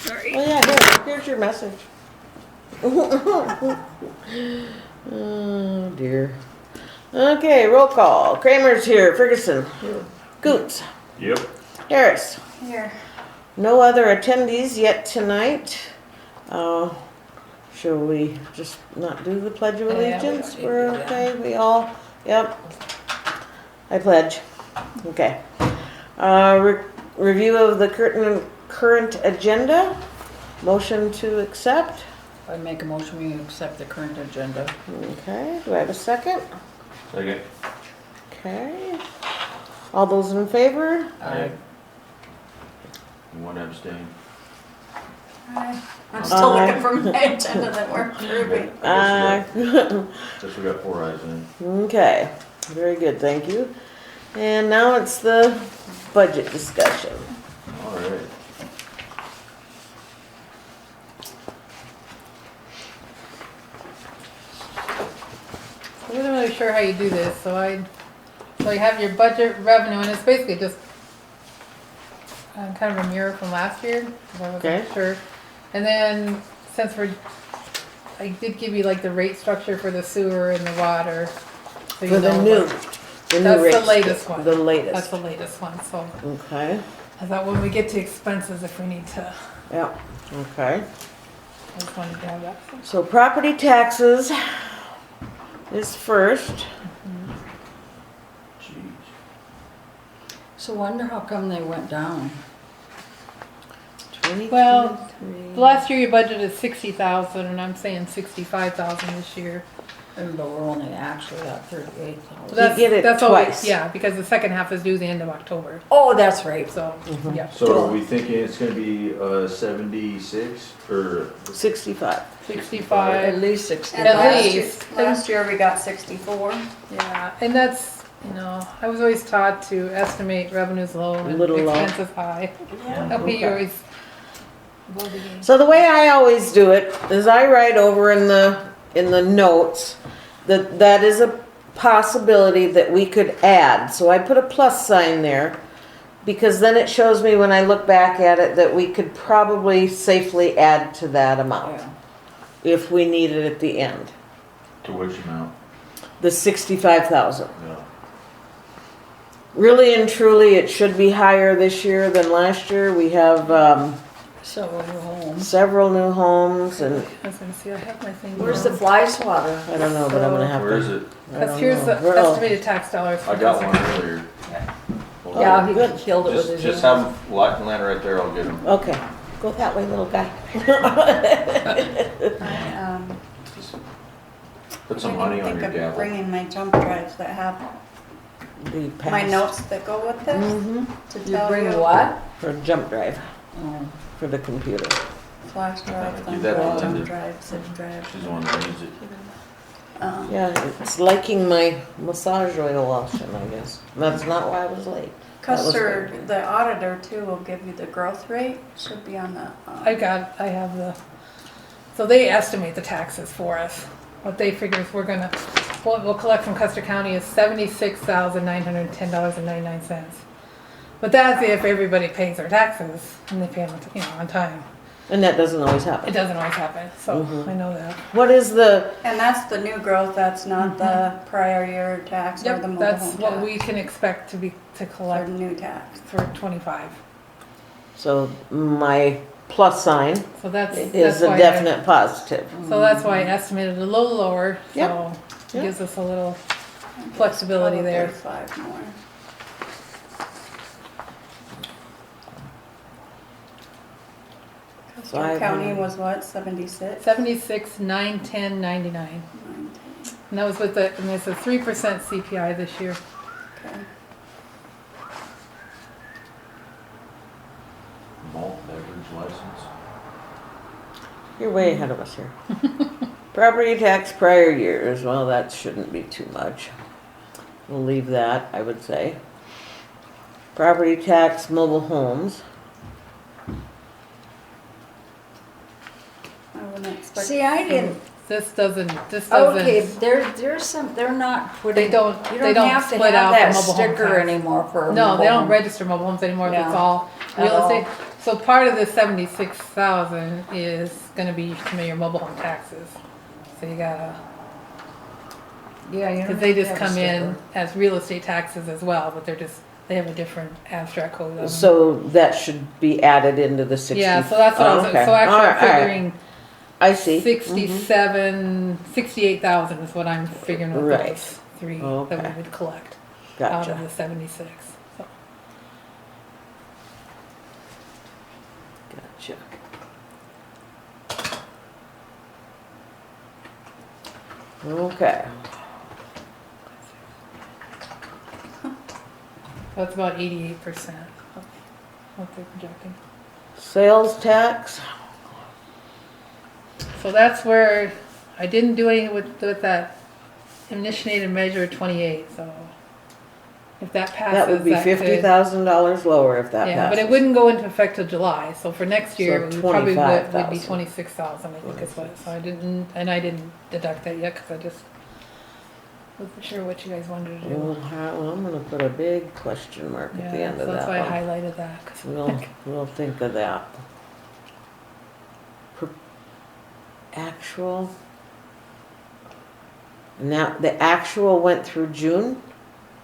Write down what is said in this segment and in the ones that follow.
Sorry. Oh yeah, here's your message. Oh dear. Okay, roll call. Kramer's here. Ferguson. Goots. Yep. Harris. Here. No other attendees yet tonight. Shall we just not do the Pledge of Yeah, we Allegiance? don't need We're to do that. okay. We all. Yep. I pledge. Okay. Review of the current agenda. Motion to accept. I make a motion we accept the current agenda. Okay. Do I have a second? Second. Okay. All those in favor? Aye. One abstain. I'm still looking for my agenda that we're approving. Guess we got 4 eyes in. Okay. Very good. Thank you. And now it's the budget discussion. All right. I wasn't really sure how you do this, so you have your budget revenue, and it's basically just kind of a mirror from last year, 'cause I wasn't Okay. sure. And then since I did give you like the rate structure for the sewer and the water. So For the new that's rates. the latest one. The That's latest. the latest one, so Okay. I thought when we get to expenses, if we need to, Yeah. Okay. I just wanted to have that. So property taxes is first. Jeez. So wonder how come they went down? 20, Well, 23. Last year you budgeted 60,000, and I'm saying 65,000 this year. And but we're only actually at 38,000. That's, get it that's twice. Always, yeah, because the second half is due the end of October. Oh, that's right. So, yeah, So are we thinking it's gonna be 76 or 65. 65. At least 60. And At last least. Year, last year we got 64. Yeah, and that's, I was always taught to estimate revenues low and Little low. expenses high. Help you always blow the game. So the way I always do it is I write over in the notes that is a possibility that we could add. So I put a plus sign there because then it shows me when I look back at it that we could probably safely add to that amount Yeah. if we need it at the end. to which amount? The 65,000. Yeah. Really and truly, it should be higher this year than last year. We have So we're home. several new homes, and I was gonna see, I have my thing. Where's the fly swatter? I don't know, but I'm gonna have Where to. is it? I That's don't here's know. the estimated tax dollars. I got one earlier. Yeah. Hold Yeah, on. he good. killed it with his Just hand. have them land right there. I'll get them. Okay, go that way, little guy. I Put some can't honey even on think your of gavel. bringing my jump drives that have The my past. notes that go with this Mm-hmm. to You tell bring you what? For a jump drive, Oh. for the computer. flash drive, Do thumb that to drive, jump Linda. drive, zip drive. She's the one that needs it. Yeah, it's liking my massage oil lotion, I guess. That's not why I was late. That was Custer, good. the auditor too will give you the growth rate. Should be on the. I have the, so they estimate the taxes for us. What they figure is what we'll collect from Custer County is $76,910.99. But that's if everybody pays their taxes and they pay them, on time. And that doesn't always It happen. doesn't always happen, so Mhm. I know that. What is the, And that's the new growth. That's not the prior year tax or the Yep, mobile that's home what tax. we can expect to Or collect new tax. for 25. so my plus sign So that's is a why definite positive. So that's why I estimated a little lower, Yep. so it Yep. gives us a little flexibility there. Probably 5 more. Custer 500. County was what, 76? 76, 9, 10, 99. And that was with and it's a 3% CPI this year. Okay. Malt beverage license. You're way ahead of us here. Property tax prior years, well, that shouldn't be too much. We'll leave that, I would say. Property tax mobile homes. I wouldn't expect. See, I didn't. This doesn't. Okay, there's some. They're not putting. They don't- You they don't don't have to split have out that the mobile home sticker tax. anymore for. a No, they mobile don't home. register mobile homes anymore. Yeah. It's all At real all. estate. So part of the 76,000 is gonna be some of your mobile home taxes. So you gotta, Yeah, you because they just come in as real estate taxes as well, but they have a different abstract code of them. So that should be added into the 60. Yeah, so that's what I was, Oh, okay. so actually All I'm right, all right. figuring I see. 68,000 is what I'm figuring with Right. those three that Okay. we would collect out of Gotcha. the 76. So, Gotcha. Okay. that's about 88% of what they're projecting. Sales tax. So that's where I didn't do anything with that initiated measure 28. So if that passes, That would be could- $50,000 lower if that Yeah, passes. but it wouldn't go into effect till July. So for next year, So we probably would be 25,000. 26,000. I think is what. So I didn't deduct that yet because I just wasn't sure what you guys wanted to do. Well, I'm gonna put a big question mark at the Yeah, end so of that's that why I one. highlighted that. 'Cause We'll think of that. Actual. Now, the actual went through June?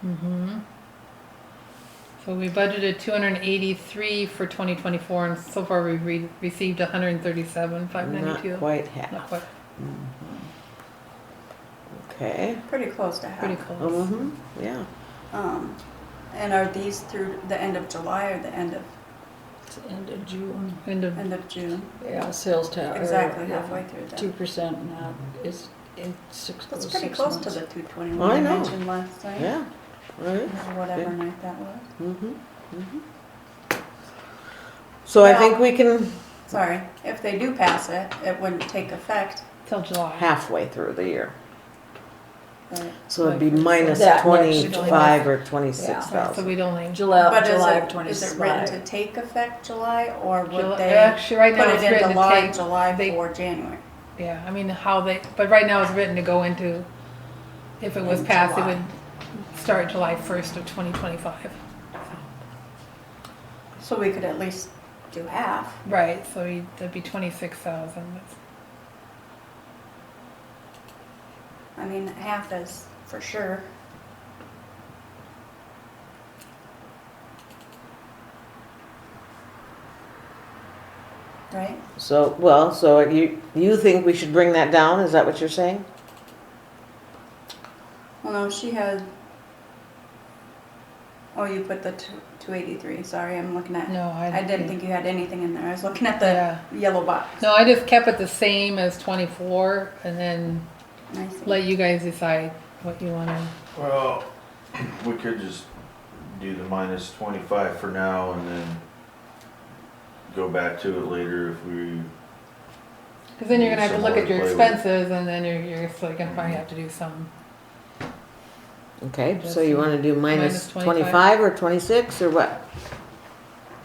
Mm-hmm. So we budgeted 283 for 2024, and so far we've received 137,592. Not quite half. Not quite. Okay. Pretty close to half. Pretty close. Mm-hmm, yeah. And are these through the end of July or the end of End of June. End of June? Yeah, sales tax. Exactly halfway through that. 2% and that is in six. That's those pretty 6 close to months. the 221 I I know. mentioned last night. Yeah, right. Or whatever Yeah. night that was. Mm-hmm, mm-hmm. So I think we can Sorry, if they do pass it, it wouldn't take effect. till July. halfway through the year. Right. So it'd be Like, minus that next 25 or Right, 26,000. so we'd only. July But July of is it written 25. to take effect July or would they Actually, right now put it's it written into to law take. in July they- for January? Yeah, I mean but right now it's written to go into. If it was In passed, July. it would start July 1st of 2025. So we could at least do half. Right, so that'd be 26,000. I mean, half is for sure. Right? So you think we should bring that down? Is that what you're saying? Well, no, she had. Oh, you put the 283. Sorry, I'm looking at. No, I didn't think you had anything in there. I was looking at the Yeah. yellow box. No, I just kept it the same as 24 and then I see. let you guys decide what you want to. Well, we could just do the minus 25 for now and then go back to it later if we, Because then you're going to have to look at your Some more to play with. expenses and then you're still going to probably have to do some. Okay, Just so you wanna do minus minus 25? 25 or 26 or what?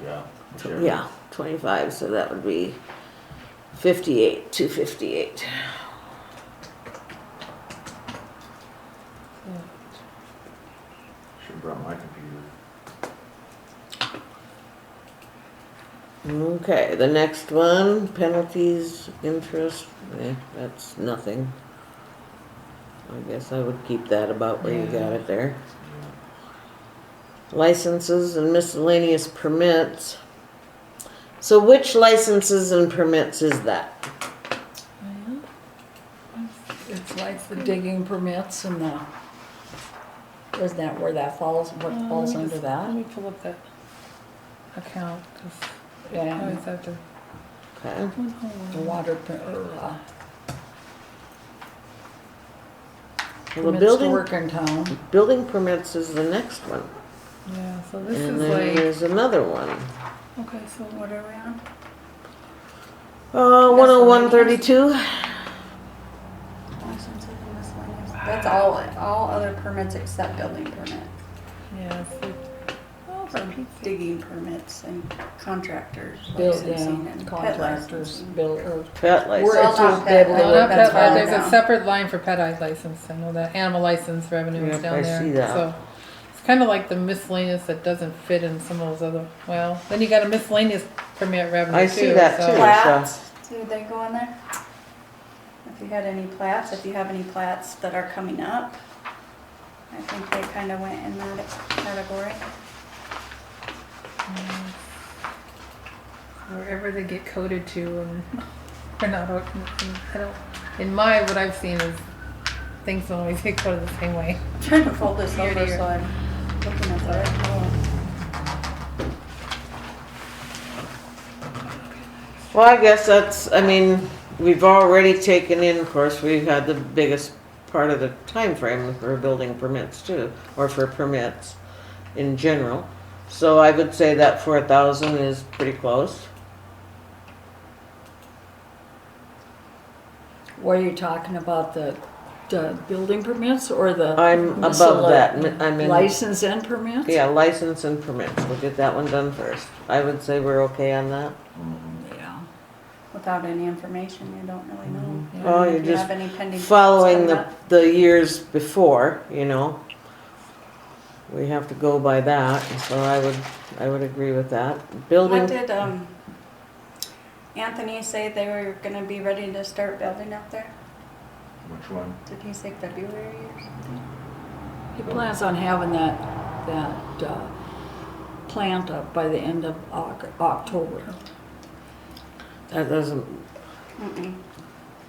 yeah. whichever. Yeah, 25, so that would be 258. Should've brought my computer. Okay, the next one, penalties, interest, that's nothing. I guess I would keep that about where you got it there. Licenses and miscellaneous permits. So which licenses and permits is that? It's like the digging permits and the, isn't that where that falls, what falls under Let that? me pull up that account. 'Cause I Yeah, always have to. Okay, the water, well, the permits to work in town. building permits is the next one. Yeah, so this And is then like. there's another one. Okay, so What are we on? 10132. Licenses and miscellaneous. That's all other permits except building permit. yeah, so, Or digging permits and contractors Build, licensing yeah, and pet contractors, licensing. build, Pet We're license. Well, to not be pet, able to no, no, work not in pet, town. there's a now. separate line for pet license. I know that animal license revenue is Yep, down I there. see that. So it's kinda like the miscellaneous that doesn't fit in some of those other, well, then you got a miscellaneous permit revenue too. I see that so- too. Plats, do they go in there? If you had any plats, if you have any plats that are coming up, I think they kind of went in that category. Wherever they get coded to and they're not, I don't, in my, what I've seen is things don't always get coded the same way. I'm trying to fold this Here to over here. so I'm looking at the right column. Well, I guess that's, I mean, we've already taken in, of course, we've had the biggest part of the time frame for building permits too, or for permits in general. So I would say that 4,000 is pretty close. What are you talking about, the building permits or the? I'm above that. I'm in, License and permits? yeah, license and permits. We'll get that one done first. I would say we're okay on that. Yeah. Without any information, you don't really know. Yeah. Well, If you're you just have any pending following coming the years before, you know. We have to go by that, so I would agree with that. up. Building, What did Anthony say they were gonna be ready to start building up there? Which one? Did he say February or something? He plans on having that plant up by the end of October. that doesn't, Mm-mm.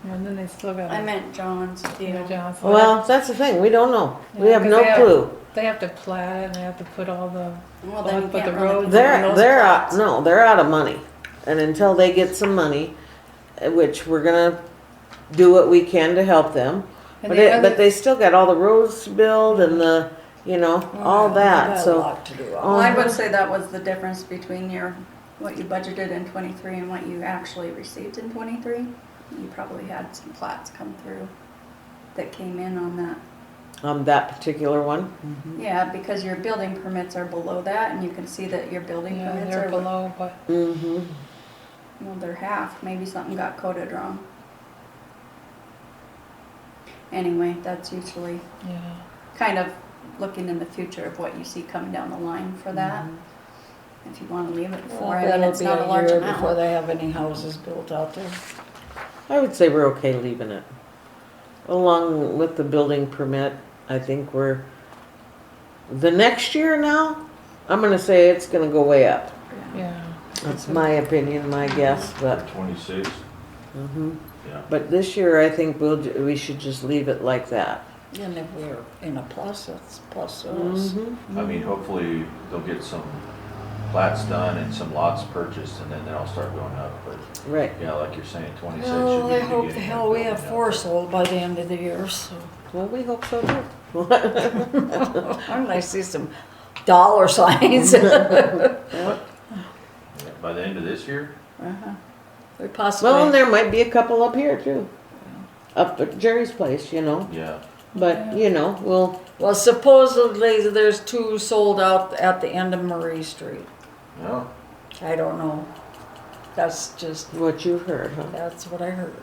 And then they still got. I meant John's deal. well, that's the thing, we don't know. We Yeah, have 'cause no they have- clue. They have to plat it and they have to put all the, Well, Well, then you but can't the really roads- put They're, those they're out, plats. no, they're out of money. And until they get some money, which we're gonna do what we can to help them. and But the other, but they still got all the roads to build and the, you know, all They that, got a so. lot to do. Well, I Uh-huh. would say that was the difference between what you budgeted in 23 and what you actually received in 23. You probably had some plats come through that came in on that. That particular one, Yeah, because your building permits are below that and you can see that your building yeah, permits they're are, below, but mm-hmm. well, they're half. Maybe something got coded wrong. Anyway, that's usually yeah. kind of looking in the future of what you see coming down the line for that. If you want to leave it Well, for, I mean, that'll it's be not a a large year before amount. they have any houses built out there. I would say we're okay leaving it. Along with the building permit, I think the next year now, I'm gonna say it's gonna go way up. Yeah. That's my opinion, my guess, but, 26? mhm. Yeah. But this year, I think we should just leave it like that. And if we're in a plus, that's plus to us. Mhm. I mean, hopefully they'll get some plats done and some lots purchased and then they'll start going up, but Right. yeah, like you're saying, 26 should be Well, the I hope the beginning hell of we have building up. 4 sold by the end of the year, so. Well, we hope so too. I'm gonna see some dollar signs. By the end of this year? We possibly. Well, and there might be a couple up here too. Up at Jerry's place, you know, Yeah. but, you know, Well, supposedly there's 2 sold out at the end of Murray Street. No. I don't know. That's just, what you've heard, huh? that's what I heard.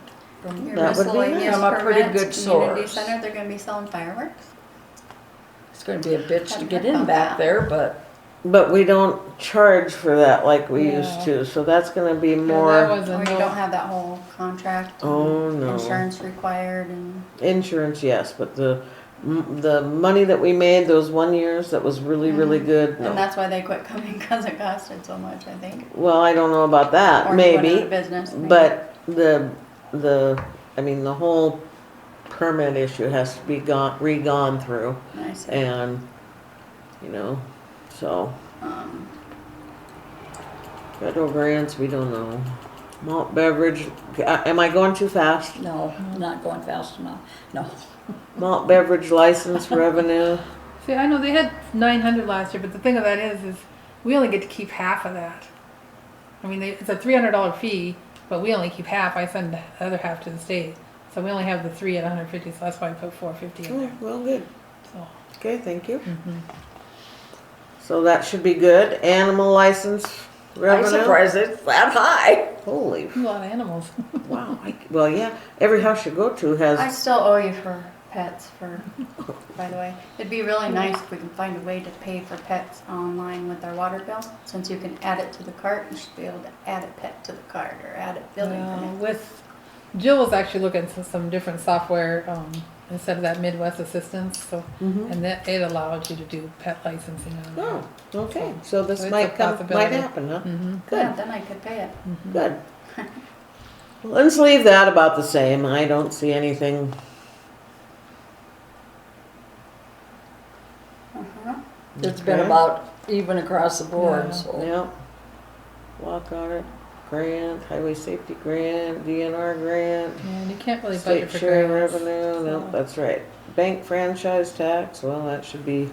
From, Your That would be miscellaneous nice. I'm a pretty permits, good community source. center, they're gonna be selling fireworks? it's gonna be a bitch to Hadn't get heard in about back that. there, but But we don't charge for that like we used Yeah. to, so that's gonna be Yeah, that more, was a Or you no- don't have that whole contract? and oh no. Insurance required and, Insurance, yes, but the money that we made those 1 years, that was really, really good, and no. that's why they quit coming, cause it costed so much, I think. Well, I don't know about that, Or you went out maybe, of business, maybe. but I mean, the whole permit issue has to be re-gone through, I see. and, you know, so, Um, federal grants, we don't know. Malt beverage, am I going too fast? no, not going fast enough. No. Malt beverage license revenue, See, I know they had 900 last year, but the thing of that is we only get to keep half of that. I mean, it's a $300 fee, but we only keep half. I send the other half to the state, so we only have the 3 at 150. So that's why I put 450 in oh, there. well, good, So okay, thank you. mhm. So that should be good. Animal license I'm revenue. surprised it's that high. Holy, a lot of animals. wow. Well, yeah, every house you go to I has, still owe you for pets for, by the way. It'd be really nice if we could find a way to pay for pets online with our water bill. Since you can add it to the cart, you should be able to add a pet to the cart or add a billing Well, permit. with, Jill was actually looking at some different software, instead of that Midwest Assistance, so, Mhm. and that, it allows you to do pet licensing on there. Oh, okay, so this So it's might a might possibility. happen, huh? Mm-hmm. Yeah, Good, then I could pay it. good. Let's leave that about the same. I don't see anything. Uh-huh. It's been Okay. about even across the board, Yeah. so. Yep. Walk audit, grant, highway safety grant, DNR grant, And you can't really state budget for share grants. revenue, no, so- that's right. Bank franchise tax, well, that should be,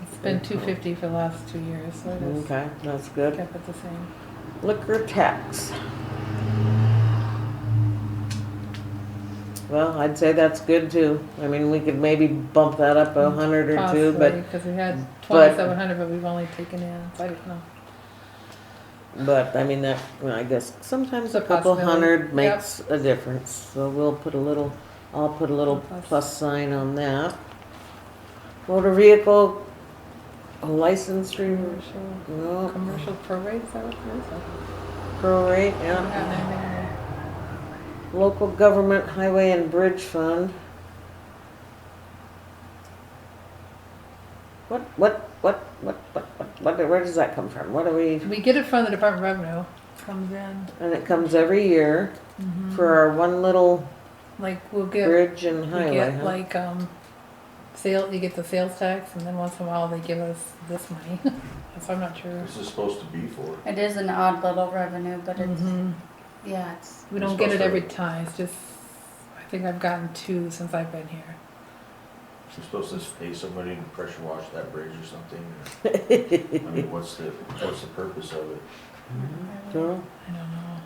It's been $250 for the last 2 years, so it is, okay, that's good. kept it the same. Liquor tax. Well, I'd say that's good too. I mean, we could maybe bump that up 100 or two, but, Because we had but- 2,700, but we've only taken in, so I don't know. I mean, that, well, I guess sometimes It's a a couple possibility. hundred Yep. makes a difference. So we'll put a little, I'll put a little Plus. plus sign on that. Motor vehicle license renewal, no, Commercial prorate, is that what it is? prorate, I don't yeah. have anything there. Local government highway and bridge fund. Where does that come from? What do we, We get it from the Department of Revenue, comes in, and it comes every year for our one little like, we'll get, bridge and we highway, get huh? like, you get the sales tax, and then once in a while they give us this money, so I'm not sure. What's this supposed to be for? It is an odd little revenue, but it's, Mhm. yeah, it's, We don't get it every time, it's just, I think I've gotten 2 since I've been here. You're supposed to pay somebody to pressure wash that bridge or something? I mean, what's the purpose of it? So, I don't know.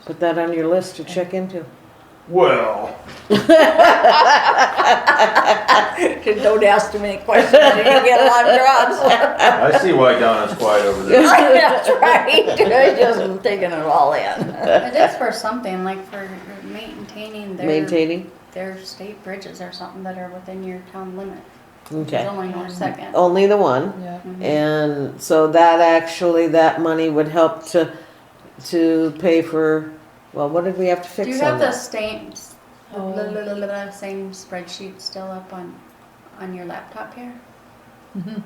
put that on your list to check into. Well, Don't ask too many questions, you get a lot of jobs. I see why Donna's quiet over there. That's right, just taking it all in. It is for something, like for maintaining their state bridges or something that are within your town limit. There's Okay, only no second. only the one. Yeah. And so that actually, that money would help to pay for, well, what did we have to Do fix you on have the that? same spreadsheet still up on your laptop here? Mhm.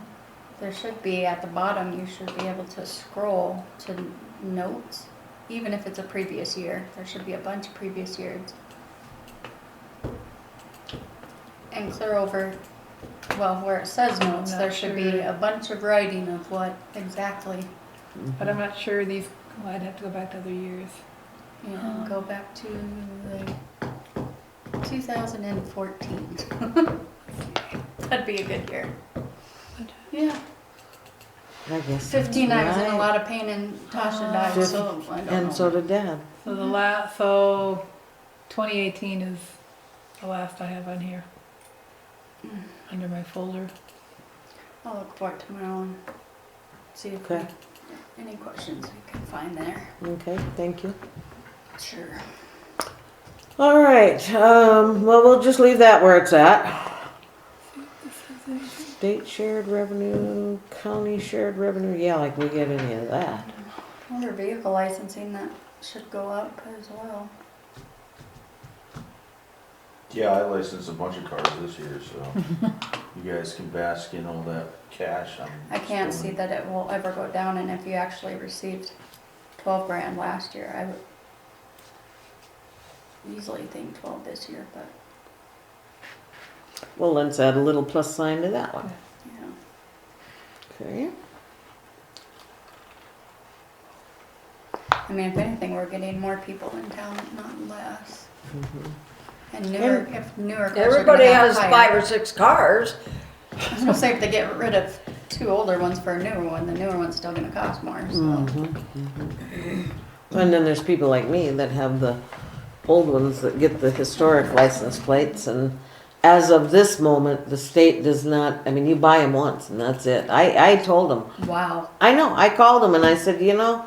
There should be at the bottom, you should be able to scroll to notes, even if it's a previous year. There should be a bunch of previous years. And clear over, well, where it says notes, not there should be sure. a bunch of writing of what exactly, But I'm not sure these, well, I'd have to go back to other years. you know, go back to like 2014. That'd be a good year. Yeah. I guess. 15, I was in a Right. lot of pain and Tasha died, so I don't know. And so did Dad. So the last, so 2018 is the last I have on here. Under my folder. I'll look for it tomorrow and see if Okay. any questions we can find there. Okay, thank you. Sure. All right, well, we'll just leave that where it's at. State shared revenue, county shared revenue, yeah, like we get any of that. Motor vehicle licensing, that should go up as well. Yeah, I licensed a bunch of cars this year, so you guys can bask in all that cash. I can't see that it will ever go down, and if you actually received 12 grand last year, I would easily think 12 this year, but, Well, let's add a little plus sign to that one. yeah. Okay. I mean, if anything, we're getting more people in town, not less. Mhm. And newer, if newer cars are Everybody gonna have has higher- 5 or 6 cars. I was gonna say, if they get rid of 2 older ones for a newer one, the newer one's still gonna cost more, so. And then there's people like me that have the old ones that get the historic license plates, and as of this moment, the state does not, I mean, you buy them once and that's it. I told them, Wow. I know, I called them and I said, you know,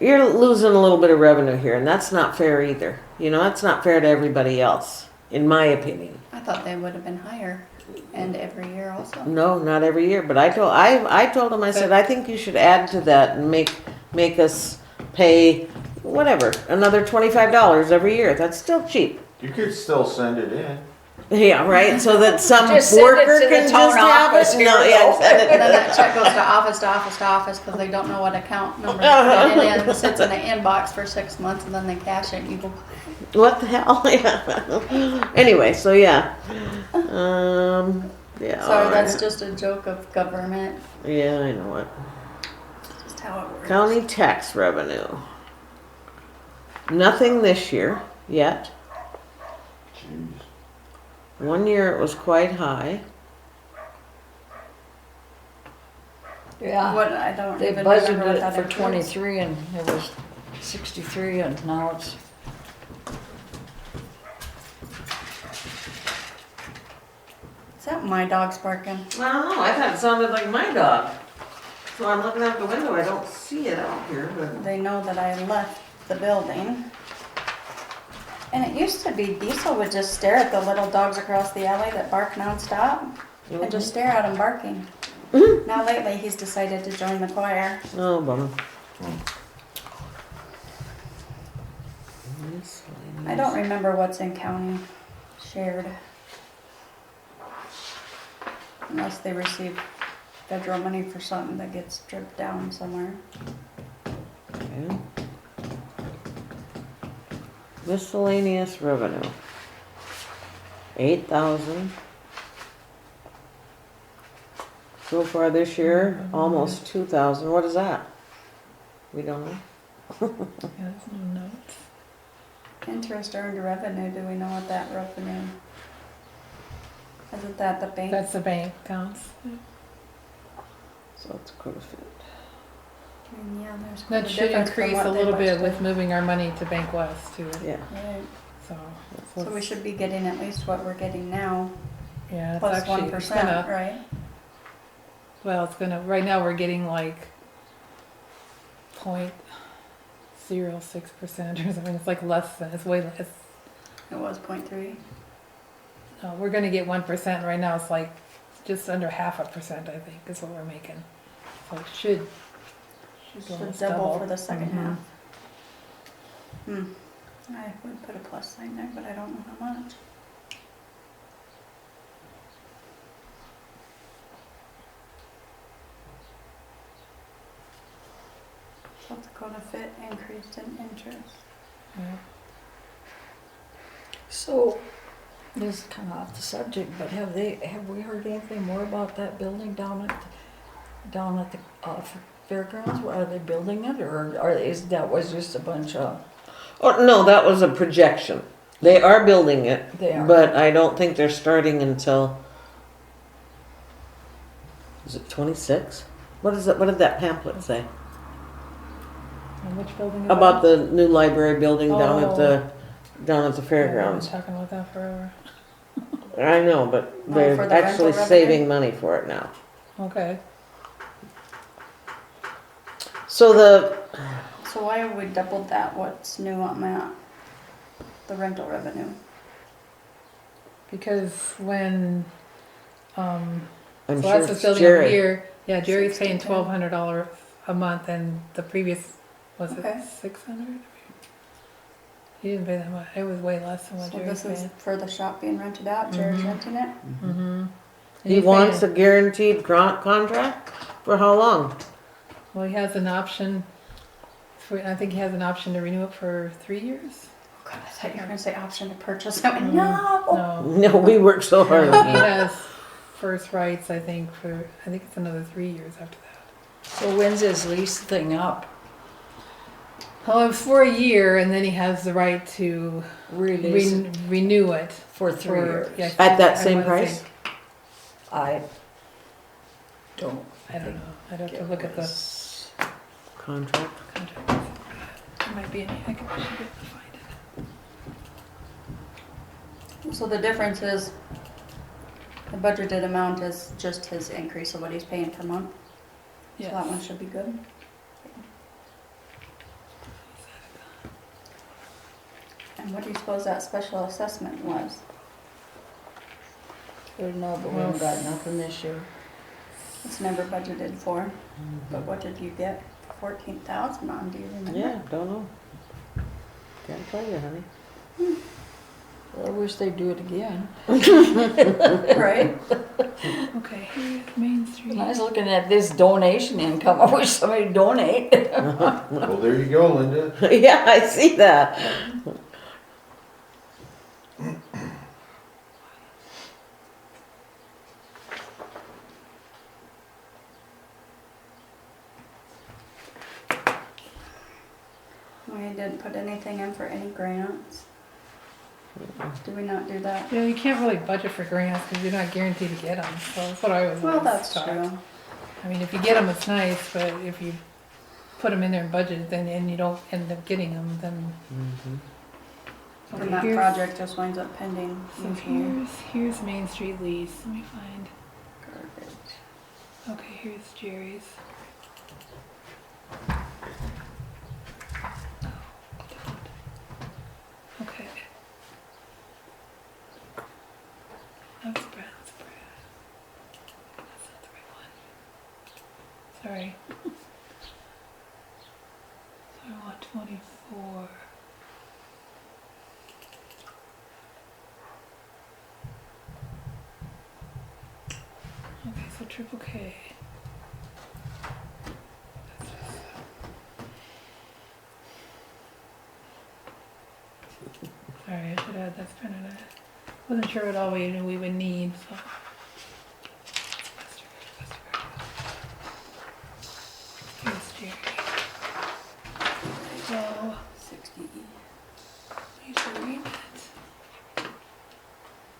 you're losing a little bit of revenue here, and that's not fair either. You know, that's not fair to everybody else. in my opinion. I thought they would have been higher, and every year also. No, not every year, but I told him, I said, I think you should add to that and make us pay, whatever, another $25 every year. That's still cheap. You could still send it in. Yeah, right, so that some Just send it worker to the can town just have office, it. here No, you yeah, go. send And then it. that check goes to office to office to office, cause they don't know what account number to put it in. It sits in the inbox for 6 months and then they cash it and you go, What the hell? Yeah. Anyway, so yeah. Yeah. sorry, all that's right. just a joke of government, Yeah, I know it. just how it works. County tax revenue. Nothing this year yet. Jeez. One year it was quite high. Yeah, What, I don't they even remember budgeted what it that for includes. 23 and it was 63 and now it's, Is that my dog's barking? I don't know. I thought it sounded like my dog. So I'm looking out the window. I don't see it out here, but They know that I left the building. And it used to be Diesel would just stare at the little dogs across the alley that bark nonstop and just stare at them barking. Now lately he's decided to join the choir. oh, bummer. I don't remember what's in county shared. Unless they receive federal money for something that gets stripped down somewhere. Okay. Miscellaneous revenue. 8,000. So far this year, almost 2,000. What is that? We don't know. Yeah, there's no notes. Interest earned revenue, do we know what that revenue? Isn't that the bank? That's the bank accounts. So it's quite a fit. I mean, yeah, there's quite That a should difference from increase what a they little bit budgeted. with moving our money to Bank West too. Yeah. Right. So, So we should be getting at least what we're getting now, yeah, it's plus actually, 1%, it's gonna, right? well, it's gonna, right now we're getting like 0.06% or something. It's like less than, it's way less. It was 0.3. No, we're gonna get 1%. Right now it's like just under 0.5%, I think, is what we're making. So it should Should almost double for the second Mhm. half. I would put a plus sign there, but I don't know how much. South Dakota Fit increased in interest. Yeah. so, this is kind of off the subject, but have we heard anything more about that building down at the fairgrounds? Are they building it or that was just a bunch of, Oh, no, that was a projection. They are building it, they are? but I don't think they're starting until, is it 26? What is it? What did that pamphlet say? And which building is About that? the new library building down at Oh. the Yeah, fairgrounds. we've been talking about that forever. I know, but Oh, they're for the actually rental saving money for it now. Okay. So So why have we doubled that? What's new on that? The rental revenue. Because when, I'm so sure that's the it's building over Jerry. here, yeah, Jerry's paying $1,610. $1,200 a month and the previous, was Okay. it 600? He didn't pay that much, it was way less than what So Jerry's this is paying. for the shop being rented out, Jared's Mhm. renting it? Mm-hmm. He wants a guaranteed contract for how long? Well, he has an option, I think he has an option to renew it for 3 years? Oh God, I thought you were gonna say option to purchase. I went, Mm. no! No. No, we work so hard on He that. has first rights, I think, I think it's another 3 years after that. So when's his lease thing up? Oh, it was for a year, and then he has the right to Release it renew it for 3 years? yeah, At that I same wanna price? think- I don't. I don't know. I'd have to look at the Contract. contract. It might be in here. I should be able to find it. So the difference is, the budgeted amount is just his increase of what he's paying per month. So that one should be good. And what do you suppose that special assessment was? Don't know, but we haven't got nothing this year. It's never budgeted for. But what did you get 14,000 on, do you remember? Yeah, don't know. Can't tell you, honey. I wish they'd do it again. Right? Okay, here's Main Street. When I was looking at this donation income, I wish somebody'd donate. Well, there you go, Linda. Yeah, I see that. We didn't put anything in for any grants. Did we not do that? You know, you can't really budget for grants because you're not guaranteed to get them, so that's what I was Well, always that's taught. true. I mean, if you get them, it's nice, but if you put them in there and budget it, then and you don't end up getting them, then. Then that here's- project just winds up pending. So usually. here's Main Street lease. Let me find. Garbage. Okay, here's Jerry's. Okay. That's Brad. That's not the right one. Sorry. So I want 24. Okay, so triple K. Sorry, I should add that's printed out. Wasn't sure what all we would need, so. Here's Jerry. So, 60. I should read it.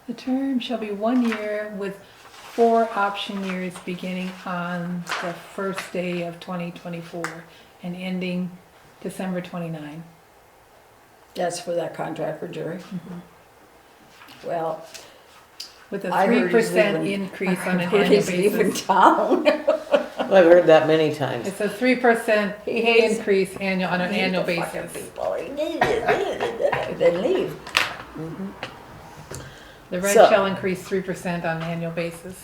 The term shall be 1 year with 4 option years beginning on the first day of 2024 and ending December 29. That's for that contract for Jerry. Well, With a I heard he's 3% leaving. increase on an heard annual he's leaving basis. town. I've heard that many times. It's a 3% He hates- increase on an He annual the fucking basis. people. Then leave. The red So- shall increase 3% on an annual basis.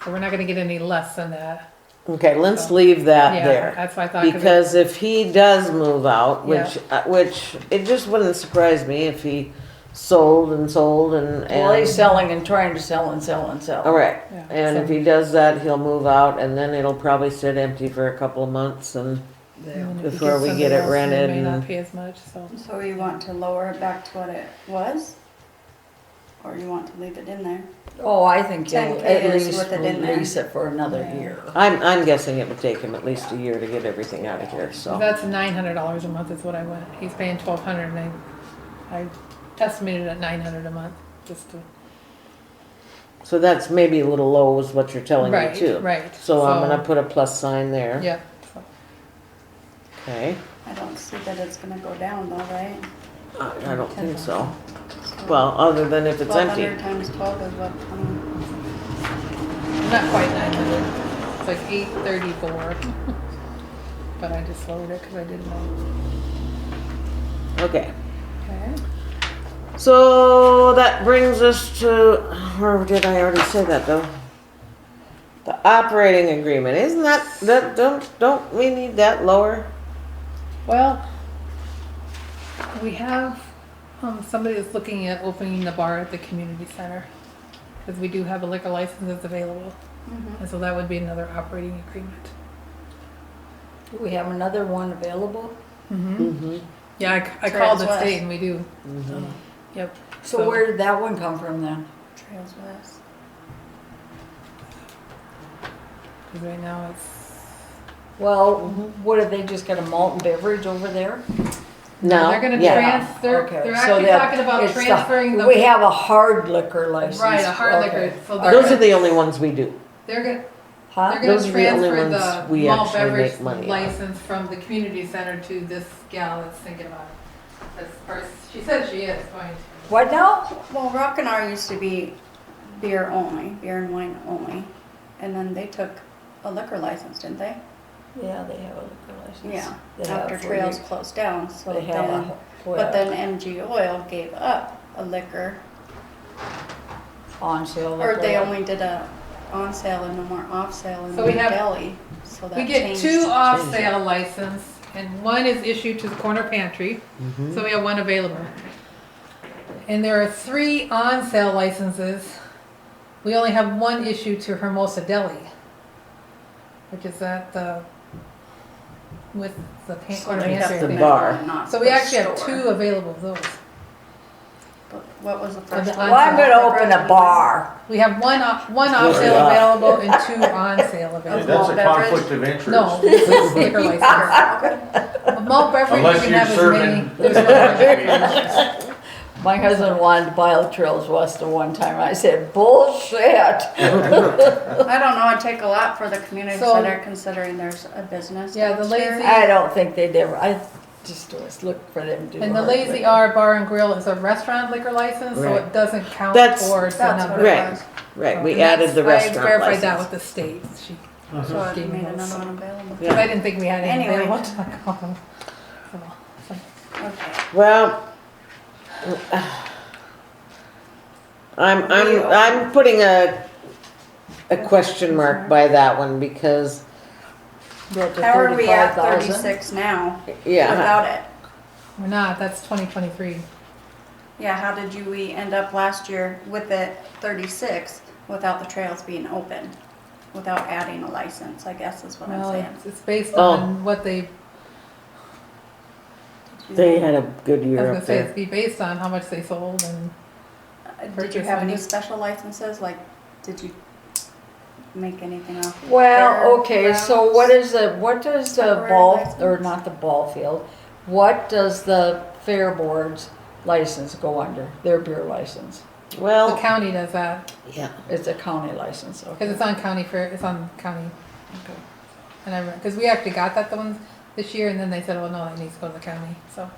So we're not gonna get any less than that. Okay, let's leave that Yeah, there. that's what I thought. 'Cause Because if he does move out, Yeah. which it just wouldn't surprise me if he sold and sold and. Well, he's selling and trying to sell and sell and sell. All right, Yeah, and so- if he does that, he'll move out and then it'll probably sit empty for a couple of months and Yeah. And if you before we somebody get it else, rented They may not and- pay as much, so. So you want to lower it back to what it was? Or you want to leave it in there? Oh, I think he'll 10K at is least with it in there. release it for another Yeah. year. I'm guessing it would take him at least a year to get everything out of here, so. That's $900 a month is what I went. He's paying $1,200 and I estimated at $900 a month, just to. So that's maybe a little low is what you're telling me Right, too. right. So I'm gonna put a plus sign there. Yeah. So- Okay, I don't see that it's gonna go down though, right? I don't think so. Well, other than if it's empty. 1,200 times 12 is what, 20? Not quite 900. It's like 834. But I just lowered it because I didn't know. Okay, Okay. so that brings us to, or did I already say that though? The operating agreement, isn't that, don't we need that lower? Well, we have somebody that's looking at opening the bar at the community center because we do have a liquor license that's available, and so that would be another operating agreement. Do we have another one available? Mm-hmm. Yeah, I called the Trans-West. state and we do. Mm-hmm. Yep. So where did that one come from then? Trails West. Because right now it's Well, what, have they just got a malt and beverage over there? No, they're going to yeah. they're Okay, so actually that- talking about it's transferring the We have a hard liquor license. right a hard Okay. liquor. So Those are the only ones we do. they're going Huh? They're gonna Those are the only transfer ones the we malt actually beverage make money on. license from the community center to this gal that's thinking about it. This person, she said she is going to. What now? Well, Rock and R used to be beer only, beer and wine only. And then they took a liquor license, didn't they? Yeah, they have a liquor license. Yeah, They have after for Trails you. closed down, so They have then, a, but then MG Oil gave up a liquor on sale. Or they liquor. only did a on sale and no more off sale in So the we have- deli. So that We get changed. 2 off sale license and 1 is issued to the corner pantry. So we have 1 available. And there are 3 on sale licenses. We only have 1 issued to Hermosa Deli, which is at the, with the So corner they kept pantry. I the think. bar. middle, not So we the actually have store. 2 available of those. But what was the the first on one? Well, I'm gonna open a bar. We have one off sale Yeah. available and 2 on sale Hey, available. that's a Malt beverage? conflict of interest. No, this is liquor license. Okay. A malt beverage, you Unless can you're have as serving. many. There's no- My husband wanted to buy the Trails West at one time. I said, bullshit. I don't know, it'd take a lot for the community So- center considering there's a business Yeah, the downstairs. lazy- I don't think they'd ever, I just was looking for them to do. And the hard Lazy liquor. R Bar and Grill is a restaurant liquor license, so Right. it doesn't count That's- towards the That's what number. it Right. was. Right, we And added the that's- restaurant I verified that license. with the state. She, So it Gave me made those. another one available. Yeah. I didn't think we had any Anyway. available. So, Okay. Well, I'm putting a question mark by that one because, Go up to How are we at 35,000. 36 now yeah, without it? we're not, that's 2023. Yeah, how did we end up last year with it 36 without the trails being open? Without adding a license, I guess is what I'm Well, saying. it's based Oh. on what they, they had a good I year was up gonna say, there. it's be based on how much they sold and, Did you have any purchase special licenses? Like, did you make anything off? of Well, fair okay, so grounds? what does the Temporary ball, license? or not the ball field, what does the fair board's license go under, their beer license? the Well, county does that, yeah, It's a county license, because okay. it's on county fair, it's on county. And because we actually got that the ones this year, and then they said, oh no, it needs to go to the county, so.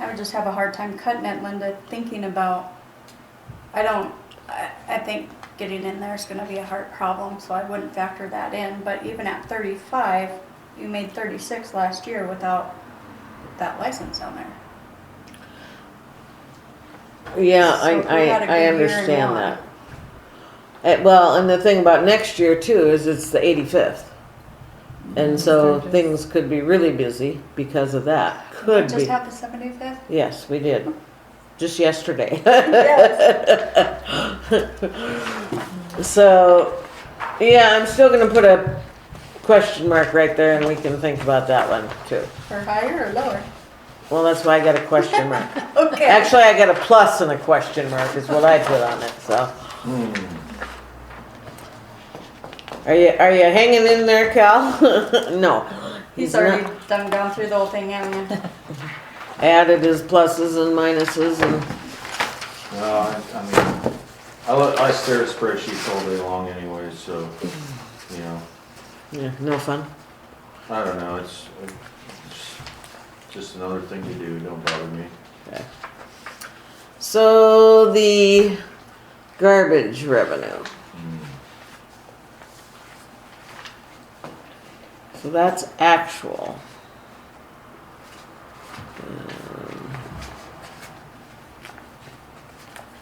I would just have a hard time cutting it, Linda, thinking about, I think getting in there is gonna be a hard problem, so I wouldn't factor that in, but even at 35, you made 36 last year without that license on there. yeah, So if we had a good I year in understand one. that. Well, and the thing about next year too is it's the 85th. And so Sturgis. things could be really busy because of that. Could Just be. have the 75th? Yes, we did. Just yesterday. So, yeah, I'm still gonna put a question mark right there and we can think about that one too. For higher or lower? Well, that's why I got a question mark. Okay. Actually, I got a plus and a question mark is what I put on it, so. Are you hanging in there, Cal? No. He's not. already gone through the whole thing, haven't you? Added his pluses and minuses and, Well, I mean, I stare at spreadsheets all day long anyway, so, you know, yeah, no fun. I don't know, it's just another thing to do, don't bother me. Okay. So the garbage revenue. So that's actual.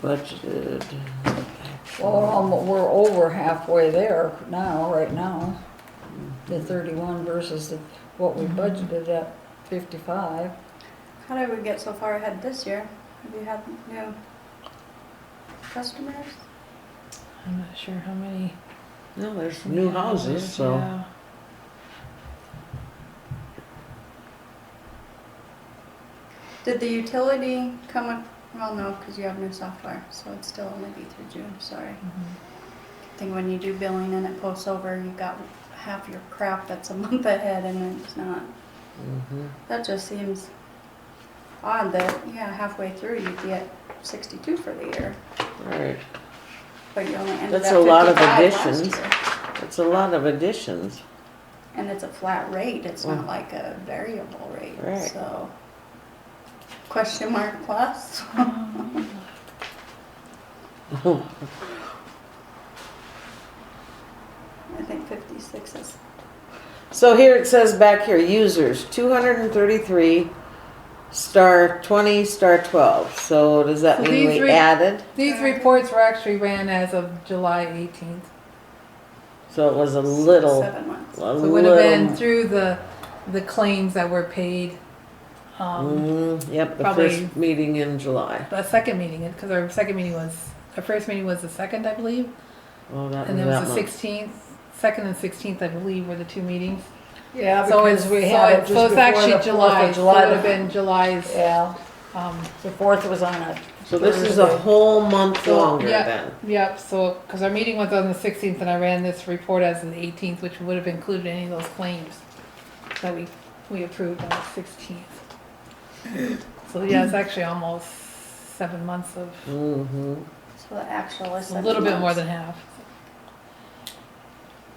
Budgeted. Well, we're over halfway there now, right now. The 31 versus what we budgeted at 55. How did we get so far ahead this year? Have you had new customers? I'm not sure how many. No, there's new houses, so. Yeah. Did the utility come up? Well, no, because you have new software, so it'd still only be through June, sorry. I think when you do billing and it posts over, you've got half your crap that's a month ahead and it's not. Mhm. That just seems odd that, yeah, halfway through you get 62 for the year, Right, but you only ended That's at a lot of 55 last additions. year. that's a lot of additions. And it's a flat rate, it's not Mm. like a variable rate, Right. so. Question mark plus? I think 56 is, So here it says back here, users, 233, star 20, star 12. So does that So mean these we three- added? These reports were actually ran as of July 18th. So it was a little, 7 months. a So it would have been little. through the claims that were paid. Yep, the probably- first meeting in July. The second meeting, because our second meeting was, our first meeting was the 2nd, I believe. Oh, that And was then it that was the month. 16th. 2nd and 16th, I believe, were the 2 meetings. Yeah, So because it's, we so had it it's, just so it's before actually the 4th of July. So July. it would have been July's. Yeah, Um, the 4th was on a So this is a Thursday. whole month So, longer yeah. then. Yep, so, because our meeting was on the 16th and I ran this report as of the 18th, which would have included any of those claims that we approved on the 16th. So yeah, it's actually almost 7 months of, Mm-hmm. So the actual is a 7 little bit more months. than half.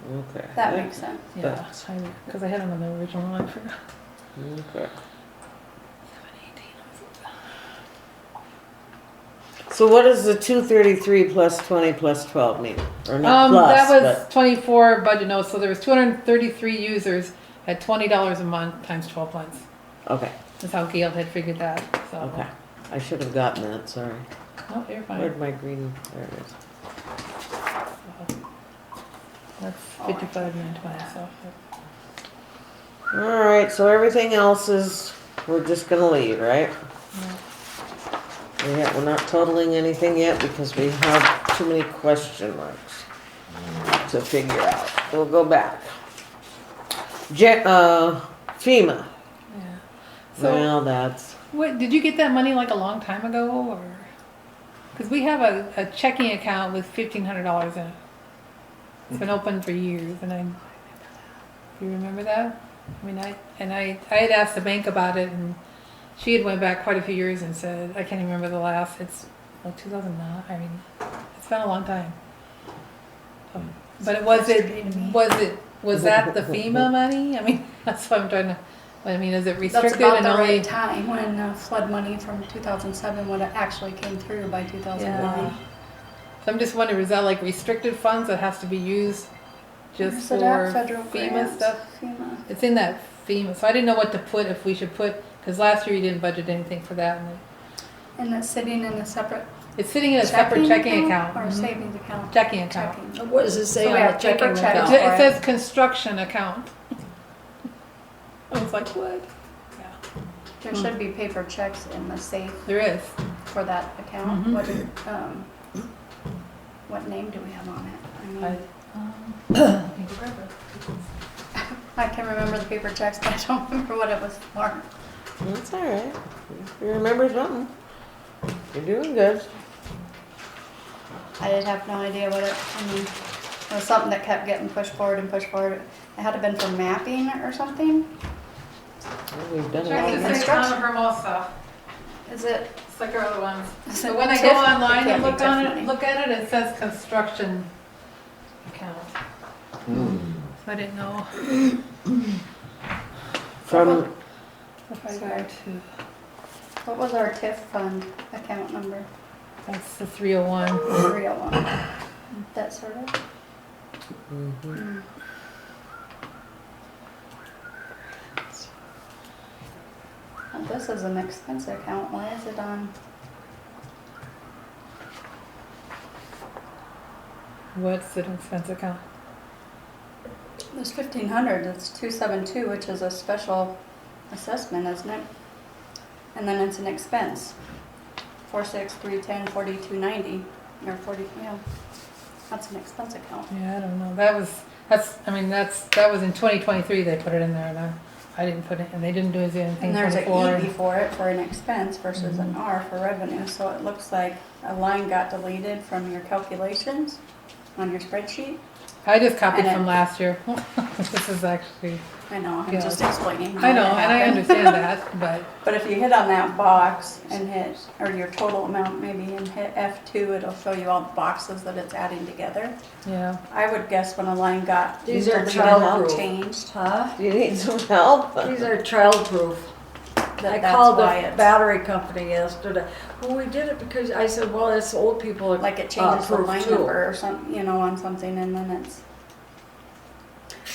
Okay. That makes sense. Yeah, because I had them on the original one for Okay. So what does the 233 plus 20 plus 12 mean? Or not plus, that was but 24 budget notes, so there was 233 users at $20 a month times 12 months. okay, That's how Gail had figured that, so. okay. I should have gotten that, sorry. Oh, you're fine. Where'd my green, there it is. That's 55,920, so. Alright, so everything else is, we're just gonna leave, right? We're not totaling anything yet because we have too many question marks to figure out. We'll go back. FEMA. Yeah. So, Well, that's, what, did you get that money like a long time ago, or? Because we have a checking account with $1,500 in it. It's been open for years, and you remember that? I mean, I had asked the bank about it, and she had went back quite a few years and said, I can't even remember the last, it's like 2009, I mean, it's been a long time. But was that the FEMA money? I mean, that's what I'm trying to, I mean, is it That's restricted about and the only? right time when flood money from 2007 would have actually came through by 2009. Yeah. So I'm just wondering, is that like restricted funds that has to be used just Is for it at federal FEMA grants? stuff? FEMA. It's in that FEMA, so I didn't know what to put, if we should put, because last year you didn't budget anything for that. And And it's sitting in a separate it's sitting in a separate checking account. or Mhm. savings account. Checking account. Checking. What does it say So we on the have paper checking checks. account? It for says construction account. I was like, what? Yeah, There should be paper checks in the safe there is. for that account. Mhm. What name do we have on it? I, I can remember the paper checks, but I don't remember what it was for. that's alright. You remember something. You're doing good. I did have no idea what it was something that kept getting pushed forward and pushed forward. It had to have been for mapping or something. Well, we've done check it. the Construction. town of Hermosa. Is it? It's like our other ones. Is So it when I TIF? go It online can't and be look TIF on money. it, look at it, it says construction account. So I didn't know From, if I go to, What was our TIF fund account number? that's the 301. 301. That sort of. mhm. Well, this is an expense account. Why is it on? What's an expense account? There's 1,500. It's 272, which is a special assessment, isn't it? And then it's an expense. 46,310, 4290, or 40. Yeah, that's an expense account. Yeah, I don't know. That was in 2023 they put it in there, and I didn't put it, and they didn't do anything And there's an 24. E before it for an expense versus an R for revenue. So it looks like a line got deleted from your calculations on your spreadsheet. I just copied And it- from last year. This is actually, I know, I'm Yeah. just explaining. I how know, it and I happened. understand that, but But if you hit on that box and hit, or your total amount maybe, and hit F2, it'll show you all the boxes that it's adding together. yeah. I would guess when a line got These are deleted or childproof. changed, Huh? Do you need some help? These are childproof. I that's called the why it's, battery company yesterday. Well, we did it because I said, well, it's old people. like it changes the proof line too. number or something, on something, and then it's,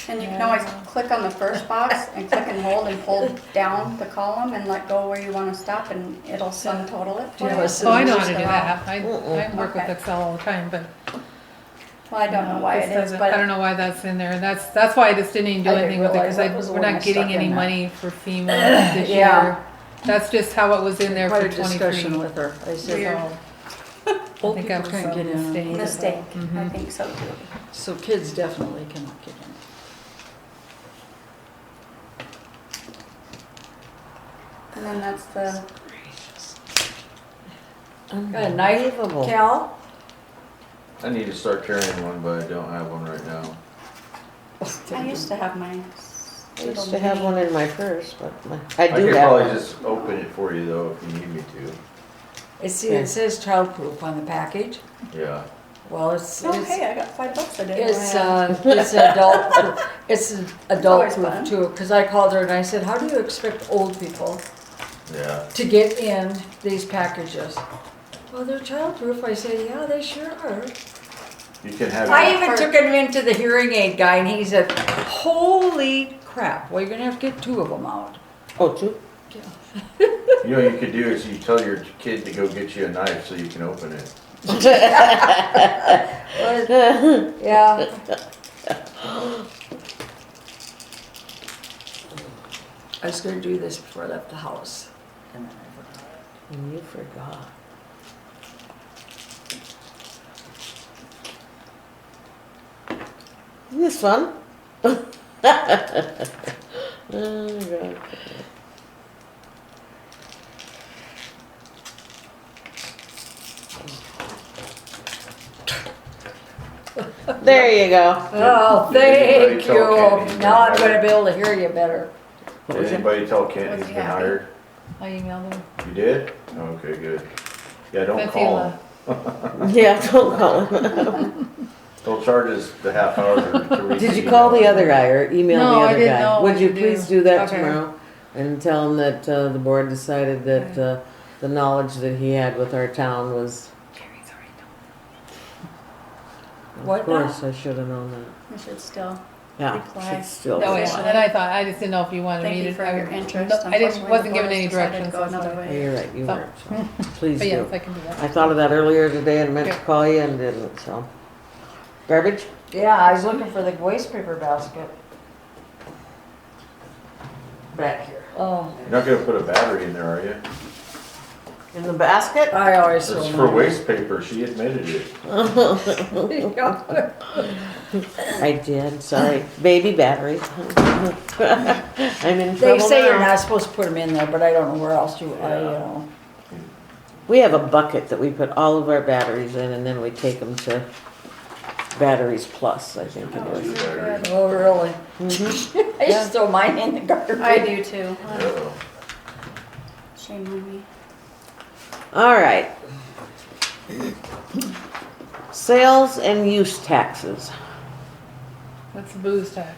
And you can always click on the first box and click and hold and pull down the column and let go where you wanna stop and it'll sum total it Do for you you. have a Oh, I know how to scissors do that. I work with Okay. Excel all the time, but Well, I don't know why this it is, doesn't- I don't but know why that's in there. That's why I just didn't even do I didn't anything with it, realize that because was the we're one I not getting stuck any in there. money for FEMA this Yeah. year. That's just how it was in there Quite for a discussion 23. with her. I said, Weird. I old think people that was can't a get in. mistake. mistake, I Mhm. think so too. So kids definitely cannot get in. And then that's the, Got a knife, Unbelievable. Cal? I need to start carrying one, but I don't have one right now. I used to have mine. I used to have one in my purse, but I I do could have probably one. just open it for you though, if you need me to. It says childproof on the package. Yeah. Well, it's Oh, hey, I got $5 a day. it's adult, it's adult always fun. proof too, because I called her and I said, how do you expect old people Yeah. to get in these packages? Well, they're childproof. I said, yeah, they sure are. You can have. I even took him into the hearing aid guy and he said, holy crap, well, you're gonna have to get 2 of them out. Oh, two? You know what you could do is you tell your kid to go get you a knife so you can open it. But, yeah. I was gonna do this before I left the house. And then I forgot. And you forgot. Isn't this fun? Oh, God. There you go. Oh, Did anybody thank tell Kenny you. he's Now I'm been gonna hired? be able to hear you better. What Did was that? anybody tell Kent Was he's he been happy? hired? I emailed him. You did? Okay, good. Yeah, don't That's call Ela. him. Yeah, don't call him. They'll charge us the half hour to read. Did you call the other guy or email No, the I other didn't guy? know Would what you to do. please do that Okay. tomorrow? And tell him that the board decided that Okay. the knowledge that he had with our town was. What Of now? course, I should have known that. You should still. Yeah, Reply. should still. Oh, reply. yeah, and I thought, I just didn't know if you wanted me Thank to. you for your interest. I didn't, Unfortunately, wasn't the given board any has decided directions. to go that's another why. way. You're right, you So- weren't, so please But yes, do. I can do I that. thought of that earlier today and meant to Okay. call you and didn't, so. Garbage? Yeah, I was looking for the waste paper basket. Back here. Oh, You're not gonna put a battery in there, are you? In the basket? I always throw It's them for in. waste paper, she admitted it. I did, sorry. Baby battery. I'm in They trouble say you're now. not supposed to put them in there, but I don't know where else you, Yeah. We have a bucket that we put all of our batteries in and then we take them to Batteries Plus, I think it is. Battery. Oh, really? Mhm. I used to throw mine in the garbage. I do too. Uh-oh. Shame on me. All right. Sales and use taxes. What's the booze tax?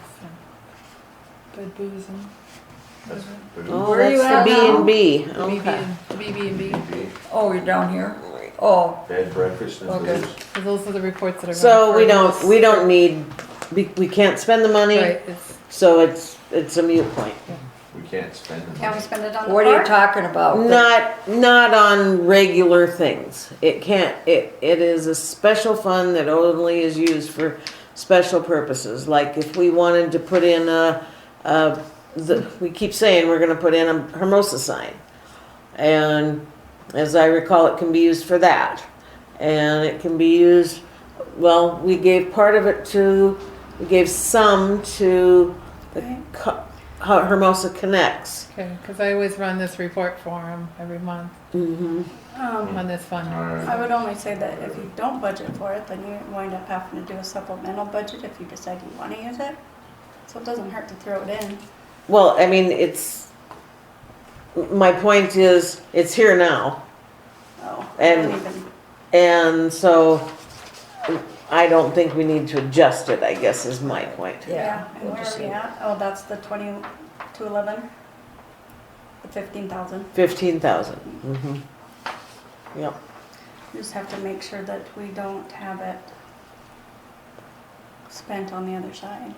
Good booze and. That's food. Oh, Where are you that's the at now? B&B. The Okay. BB&B. Maybe. Oh, you're down here? Oh, Bed, breakfast and Okay. booze. So those are the reports that are. So going we for don't need, we can't spend the money, Right, it's, so it's a mute point. We can't spend the Can money. we spend it on the what are you park? talking about? Not on regular things. It can't, it is a special fund that only is used for special purposes. Like if we wanted to put in we keep saying we're gonna put in a Hermosa sign. And as I recall, it can be used for that. And it can be used, well, we gave part of it we gave some to the Hermosa Connects. okay, because I always run this report for them every month Mm-hmm. on this fund. Alright. I would only say that if you don't budget for it, then you wind up having to do a supplemental budget if you decide you want to use it. So it doesn't hurt to throw it in. Well, I mean, my point is, it's here now. Oh, And- I don't even, And so I don't think we need to adjust it, I guess is my point. yeah, and we'll where just are we leave it. at? Oh, that's the 2211? The 15,000. 15,000. Mm-hmm. Yep. We just have to make sure that we don't have it spent on the other side.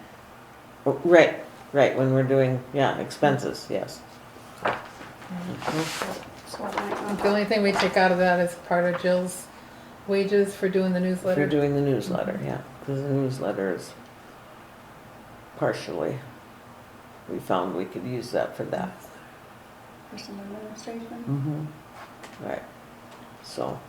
Right, right, when we're doing, yeah, expenses, yes. So I might not- The only thing we take out of that is part of Jill's wages for doing the If you're newsletter. doing the newsletter, yeah, because the newsletter is partially, we found we could use that for that. For some administration. Mm-hmm. Right, so,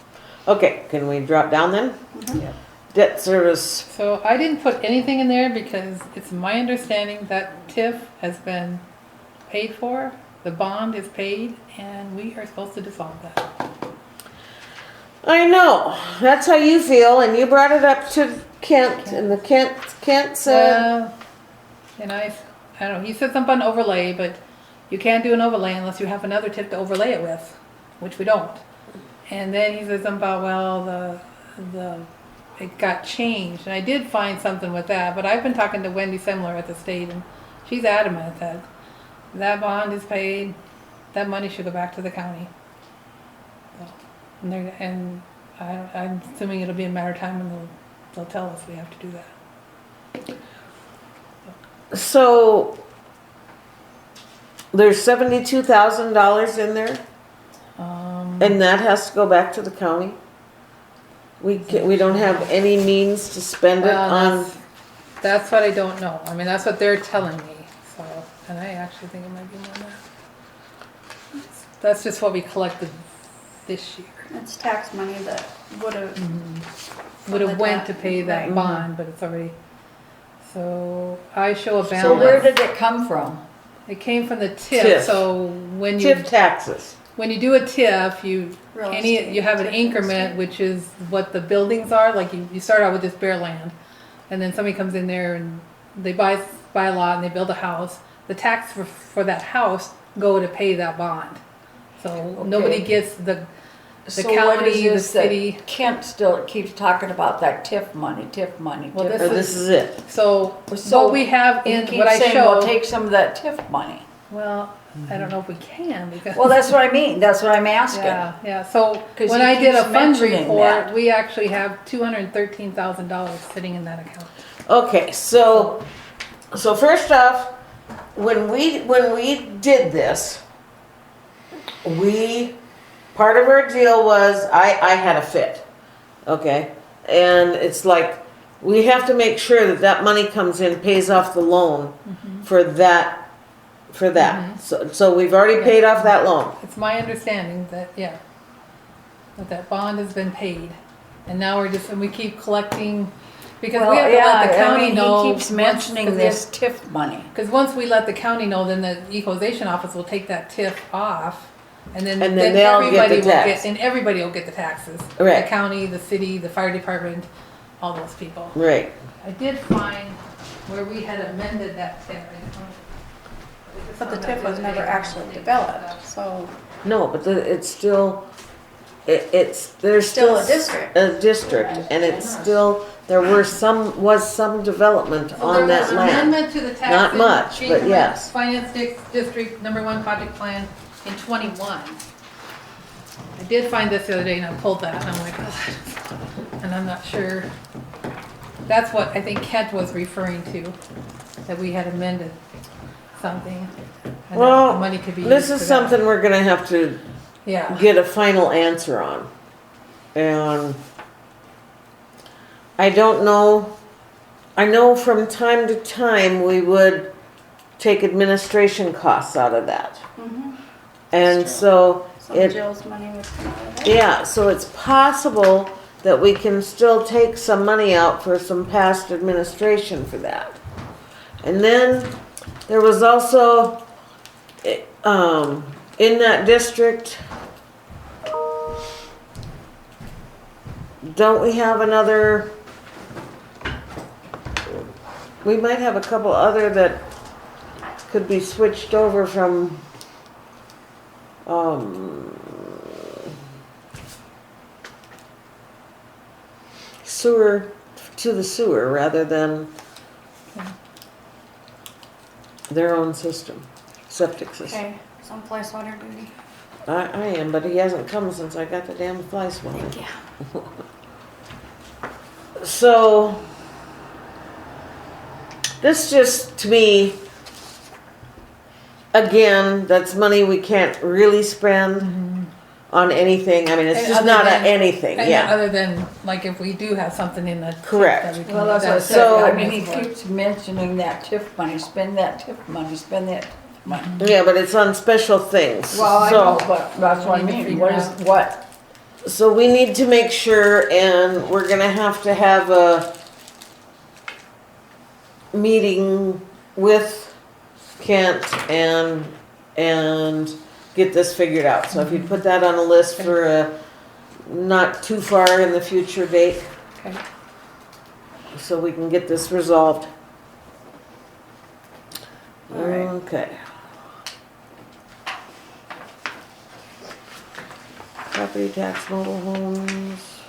okay, can we drop down then? Mhm. Yeah. Debt service, So I didn't put anything in there because it's my understanding that TIF has been paid for, the bond is paid, and we are supposed to dissolve that. I know, that's how you feel, and you brought it up to Kent, and the Kent said, And I don't know, he said something on overlay, but you can't do an overlay unless you have another TIF to overlay it with, which we don't. And then he said something about, well, it got changed, and I did find something with that, but I've been talking to Wendy Semler at the state, and she's adamant that that bond is paid, that money should go back to the county. So, I'm assuming it'll be a matter of time when they'll tell us we have to do that. so, there's $72,000 in there, and that has to go back to the county? We don't have any means to spend it Well, on, that's what I don't know. I mean, that's what they're telling me, so, and I actually think it might be more than that. That's just what we collected this year. It's tax money that would have. Would have went to pay that bond, but it's already, so I show a balance. So where did it come from? It came from the TIF, TIF. so when you, TIF taxes. when you do a TIF, you Real estate, you have an TIF real increment, estate. which is what the buildings are, like you start out with this bare land, and then somebody comes in there and they buy a lot and they build a house. The tax for that house go to pay that bond. So nobody gets the So what is county, the this that city. Kent still keeps talking about that TIF money, TIF money, Well, TIF this Or this is it. So So what we have You in keep what I saying, well, show, take some of that TIF money. well, I don't know if we can because. Well, that's what I mean, that's what I'm asking. Yeah. So 'Cause when he I did a keeps fund mentioning report, that. we actually have $213,000 sitting in that account. Okay, so first off, when we did this, part of our deal was, I had a fit, okay? And it's like, we have to make sure that money comes in, pays off the loan for that. So we've already paid off that loan. It's my understanding that, yeah, that bond has been paid. And now and we keep collecting, because we Well, have to let the yeah, I county mean, know. he keeps mentioning this TIF money. Because once we let the county know, then the equalization office will take that TIF off. And then And then they'll get the everybody will tax. and everybody will get the taxes. Right. The county, the city, the fire department, all those people. Right. I did find where we had amended that TIF. But the TIF was never actually developed, so No, but it's still, there's still a district. a district, and it's still, was some development on that There was an land. amendment to the tax. Not much, but increment yes. Finance District #1 project plan in '21. I did find this the other day and I pulled that and I'm like, oh, and I'm not sure. That's what I think Kent was referring to, that we had amended something. And that the Well, money could be this used is for that. something we're gonna have to Yeah. get a final answer on. And I don't know, I know from time to time we would take administration costs out of that. And true. so Some it, Jill's money would come out of it. yeah, so it's possible that we can still take some money out for some past administration for that. And then there was also, in that district, don't we have another, we might have a couple other that could be switched over from, sewer to the sewer rather than their own system, septic system. Okay, some fly swatter duty. I am, but he hasn't come since I got the damn fly swatter. Thank you. So, This just, to me, again, that's money we can't really spend on anything. I mean, it's And just other not than- anything, And yeah. other than, like, if we do have something in the. TIF Correct. that we can- Well, that's what I that's- said, So- I mean, he keeps mentioning that TIF money, spend that TIF money, spend that TIF money. Yeah, but it's on special things. Well, I know, So, but that's what I We need to mean, figure what is, out. what, so we need to make sure, and we're gonna have to have a meeting with Kent and get this figured out. So if you put that on a list for a not too far in the future date, Okay. so we can get this resolved. All right. Okay. Property tax, mobile homes,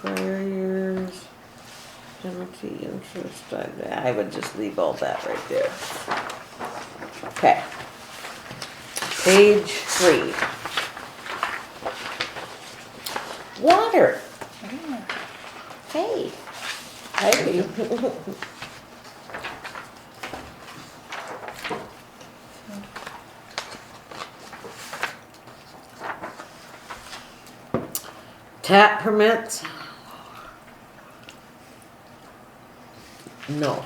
prior years, penalty, interest, I would just leave all that right there. Okay. Page 3. Water. Hey. Hey. Tap permits? No.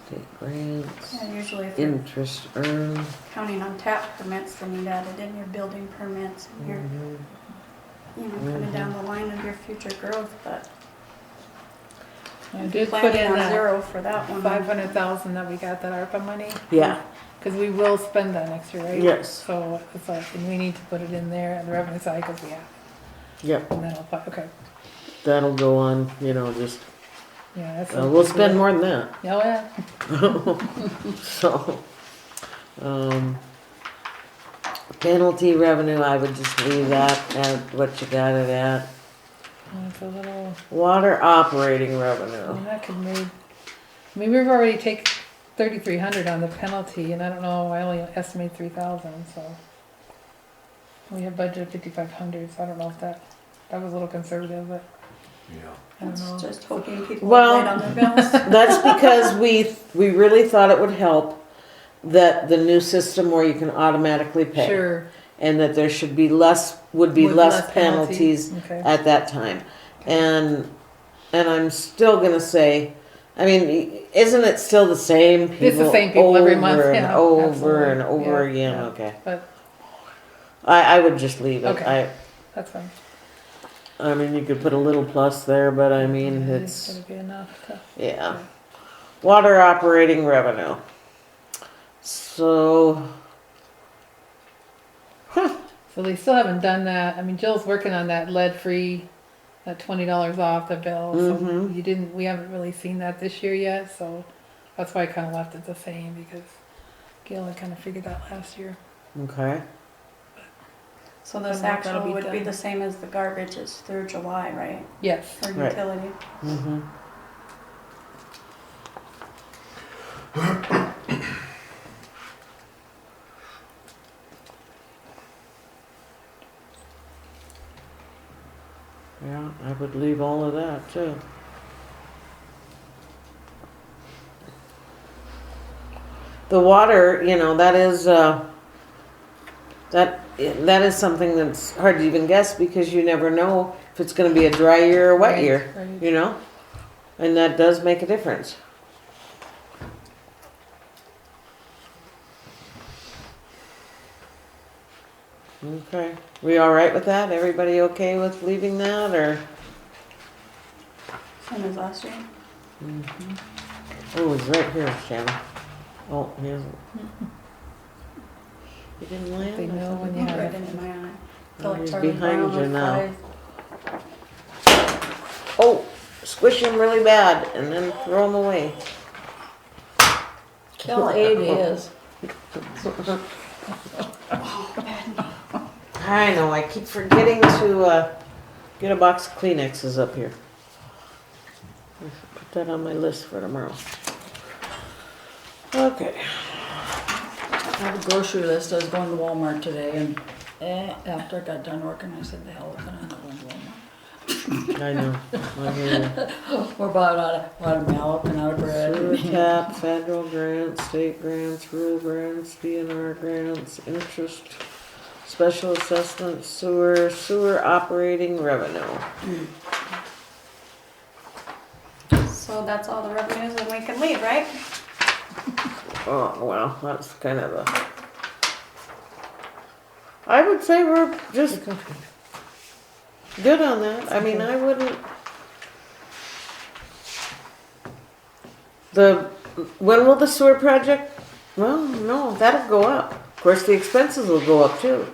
State grants, Yeah, usually if you're interest earned. counting on tap permits, then you'd add it in your building permits and your, coming down the line of your future growth, but I if you're did put planning in on that 0 for that one. 500,000 that we got, that ARPA money. Yeah, Cause we will spend that next year, right? Yes. So it's like, and we need to put it in there on the revenue side, cause we have, yep, and that'll, okay, that'll go on, just, yeah, that's. we'll spend more than that. Oh, yeah. So, penalty revenue, I would just leave that at what you got it at. It's a little, Water operating I revenue. mean, that could move, we've already taken 3,300 on the penalty, and I don't know, I only estimate 3,000, so. We have budgeted 5,500, so I don't know if that was a little conservative, but Yeah. I don't know. It's just hoping people Well- will wait on their bills. That's because we really thought it would help that the new system where you can automatically pay. Sure. And that there should be less, would be With less less penalties. penalties Okay. at that time. And I'm still gonna say, I mean, isn't it still the same people? It's the same people every month, over and yeah, over absolutely. and over Yeah, again, yeah. okay. But I would just leave it. Okay. that's fine. I mean, you could put a little plus there, but I mean, Yeah, it's, gonna be enough to. yeah. Water operating revenue. So, So they still haven't done that. I mean, Jill's working on that lead-free, that $20 off the bill. So Mhm. we haven't really seen that this year yet. So that's why I kind of left it the same, because Gail had kind of figured that last year. okay. So this I don't know if that'll actual be would be done. the same as the garbage, it's through July, right? Yes. For Right. utility. Mm-hmm. Yeah, I would leave all of that too. The water, that is, that is something that's hard to even guess because you never know if it's gonna be a dry year or wet Right, year, right. And that does make a difference. Okay, we all right with that? Everybody okay with leaving that, or? Same as last year. Oh, he's right here, Shannon. Oh, he isn't. He didn't land? They know when you Right have it. into my eye. Oh, Feel like he's Charlie behind Brown you on now. Friday. Oh, squish him really bad and then throw him away. kill 8 is. I know, I keep forgetting to get a box of Kleenexes up here. Put that on my list for tomorrow. Okay. I have a grocery list, I was going to Walmart today, and after I got done working, I said, the hell with it, I'm not going to Walmart. I know. I hear you. We're about out of milk and out of Sewer bread. tap, federal grants, state grants, rural grants, DNR grants, interest, special assessments, sewer operating revenue. So that's all the revenues and we can leave, right? Oh, well, that's kind of a. I would say we're just good on that. I mean, I wouldn't. When will the sewer project? Well, no, that'll go up. Of course, the expenses will go up too.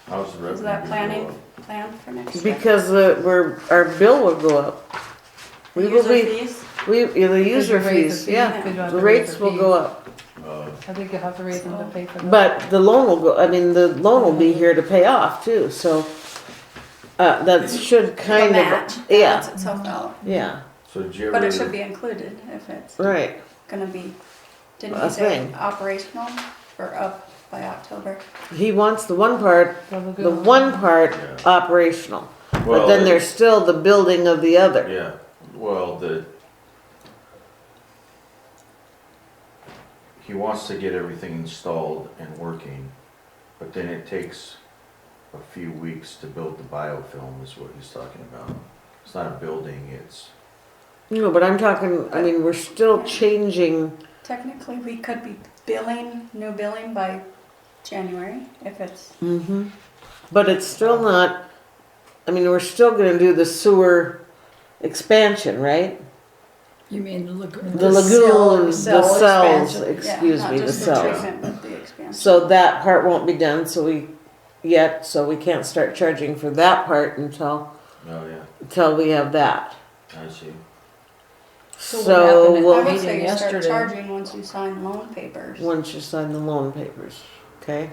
How's the revenue? Is that gonna go plan for next year? Because our bill will go up. We will User be, fees? the user Because you raise fees, the yeah, fees, you have the to raise rates the will fees. go up. I think you'll have to raise them to pay for that. But the loan will go, I mean, the loan will be here to pay off too, so, that should kind The of, match yeah, balance itself out. yeah, So did you ever? But it should be included if it's right. gonna be, didn't A you say thing. operational or up by October? He wants the one part, The the lagoon. one part Yeah. operational, but Well, then there's still the building of the other. Yeah, well, he wants to get everything installed and working, but then it takes a few weeks to build the biofilm is what he's talking about. It's not a building, it's, No, but I'm talking, I mean, we're still changing, Technically, we could be new billing by January if it's, but it's still not, I mean, we're still gonna do the sewer expansion, right? You mean the lagoon? The lagoon, the cells, expansion. excuse yeah, me, not the just the cells. treatment, but the expansion. So that part won't be done, so we can't start charging for that part until oh yeah, we have that. I see. So what So happened at I we'll, would say you start yesterday. charging once you sign loan papers. once you sign the loan papers, okay?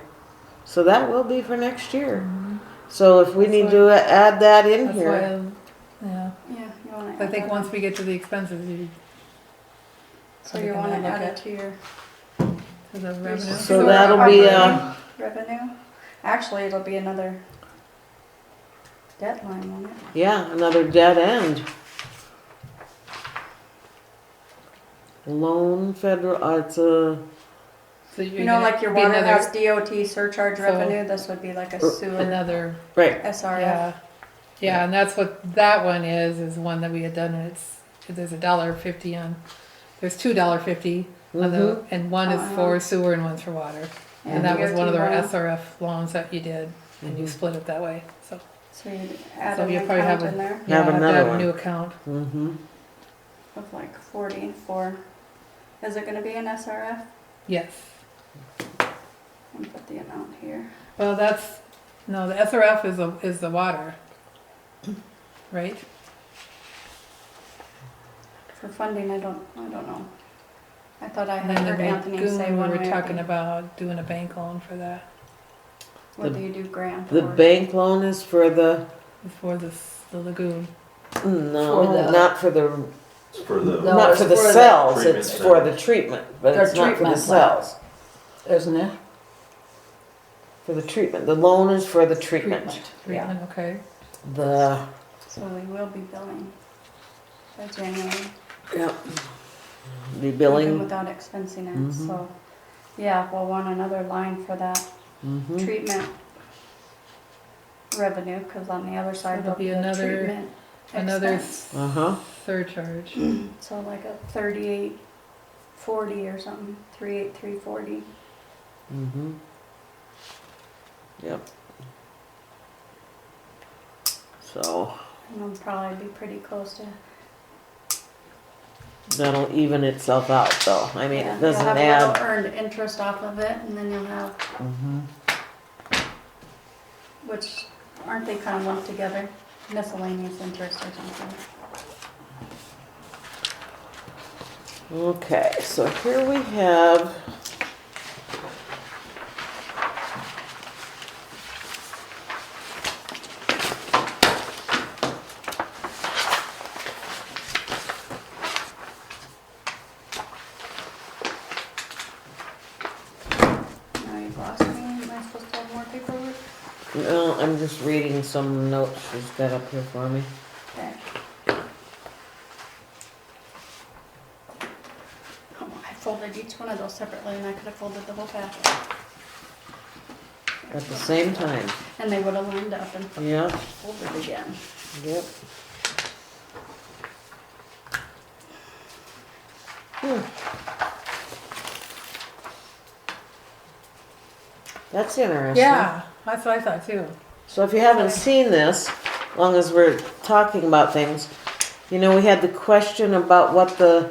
So that will be for next year. So if we That's need to add that in That's here, why, yeah, Yeah, you wanna I add think that once on. we get to the expenses, So we you can wanna look add at- it to your to the revenue. So sewer that'll be, operating revenue? Actually, it'll be another deadline on it. yeah, another dead end. Loan federal, it's a, So you're You know, gonna like your be water another- has DOT surcharge So- revenue, this would be like a sewer Another, right, SRF. yeah, yeah, and that's what that one is one that we had done, and there's $1.50 on, there's $2.50 on the, and one is for sewer and one's for water. Yeah, And that was one of DOT our loan. SRF loans that you did, and you split it that way, so. So you add So an you'll probably have account in there Have Yeah, I have to another have a one. new account. of like 40 for, is it gonna be an SRF? Yes. And put the amount here. Well, no, the SRF is the water, right? For funding, I don't know. I thought I And had then heard the Anthony say lagoon, we one were way or talking the, about doing a bank loan for that. whether you do grant the or. bank loan is for the, It's for the lagoon. no, For the- not for the, It's for the. No, not it's for the for the cells, treatment it's for center. the treatment, but The it's not for the treatment plant. cells. Isn't it? For the treatment, the loan is for the treatment. Yeah. Treatment, okay. The, So we will be billing by January. yep. The Even billing, without expensing it, Mhm. so, yeah, we'll want another line for that mhm. treatment revenue, cause on the other side it'll there'll be be a another- treatment another expense. Uh-huh, Surcharge. So like a 3840 or something, 38340. mhm. Yep. So, And it'll probably be pretty close to. that'll even itself out though, I mean, Yeah, it doesn't You'll have a add. little earned interest off of it, and then you'll have, Mhm. which, aren't they kind of lumped together? Miscellaneous interest or something. Okay, so here we have. Now you've lost me, am I supposed to have more paperwork? No, I'm just reading some notes she's got up here for me. Okay. Oh, I folded each one of those separately and I could have folded the whole packet. At the same time. And they would have lined up and Yep, folded again. yep. Hmm. That's interesting. Yeah, that's what I thought too. So if you haven't seen this, as long as we're talking about things, you know, we had the question about what the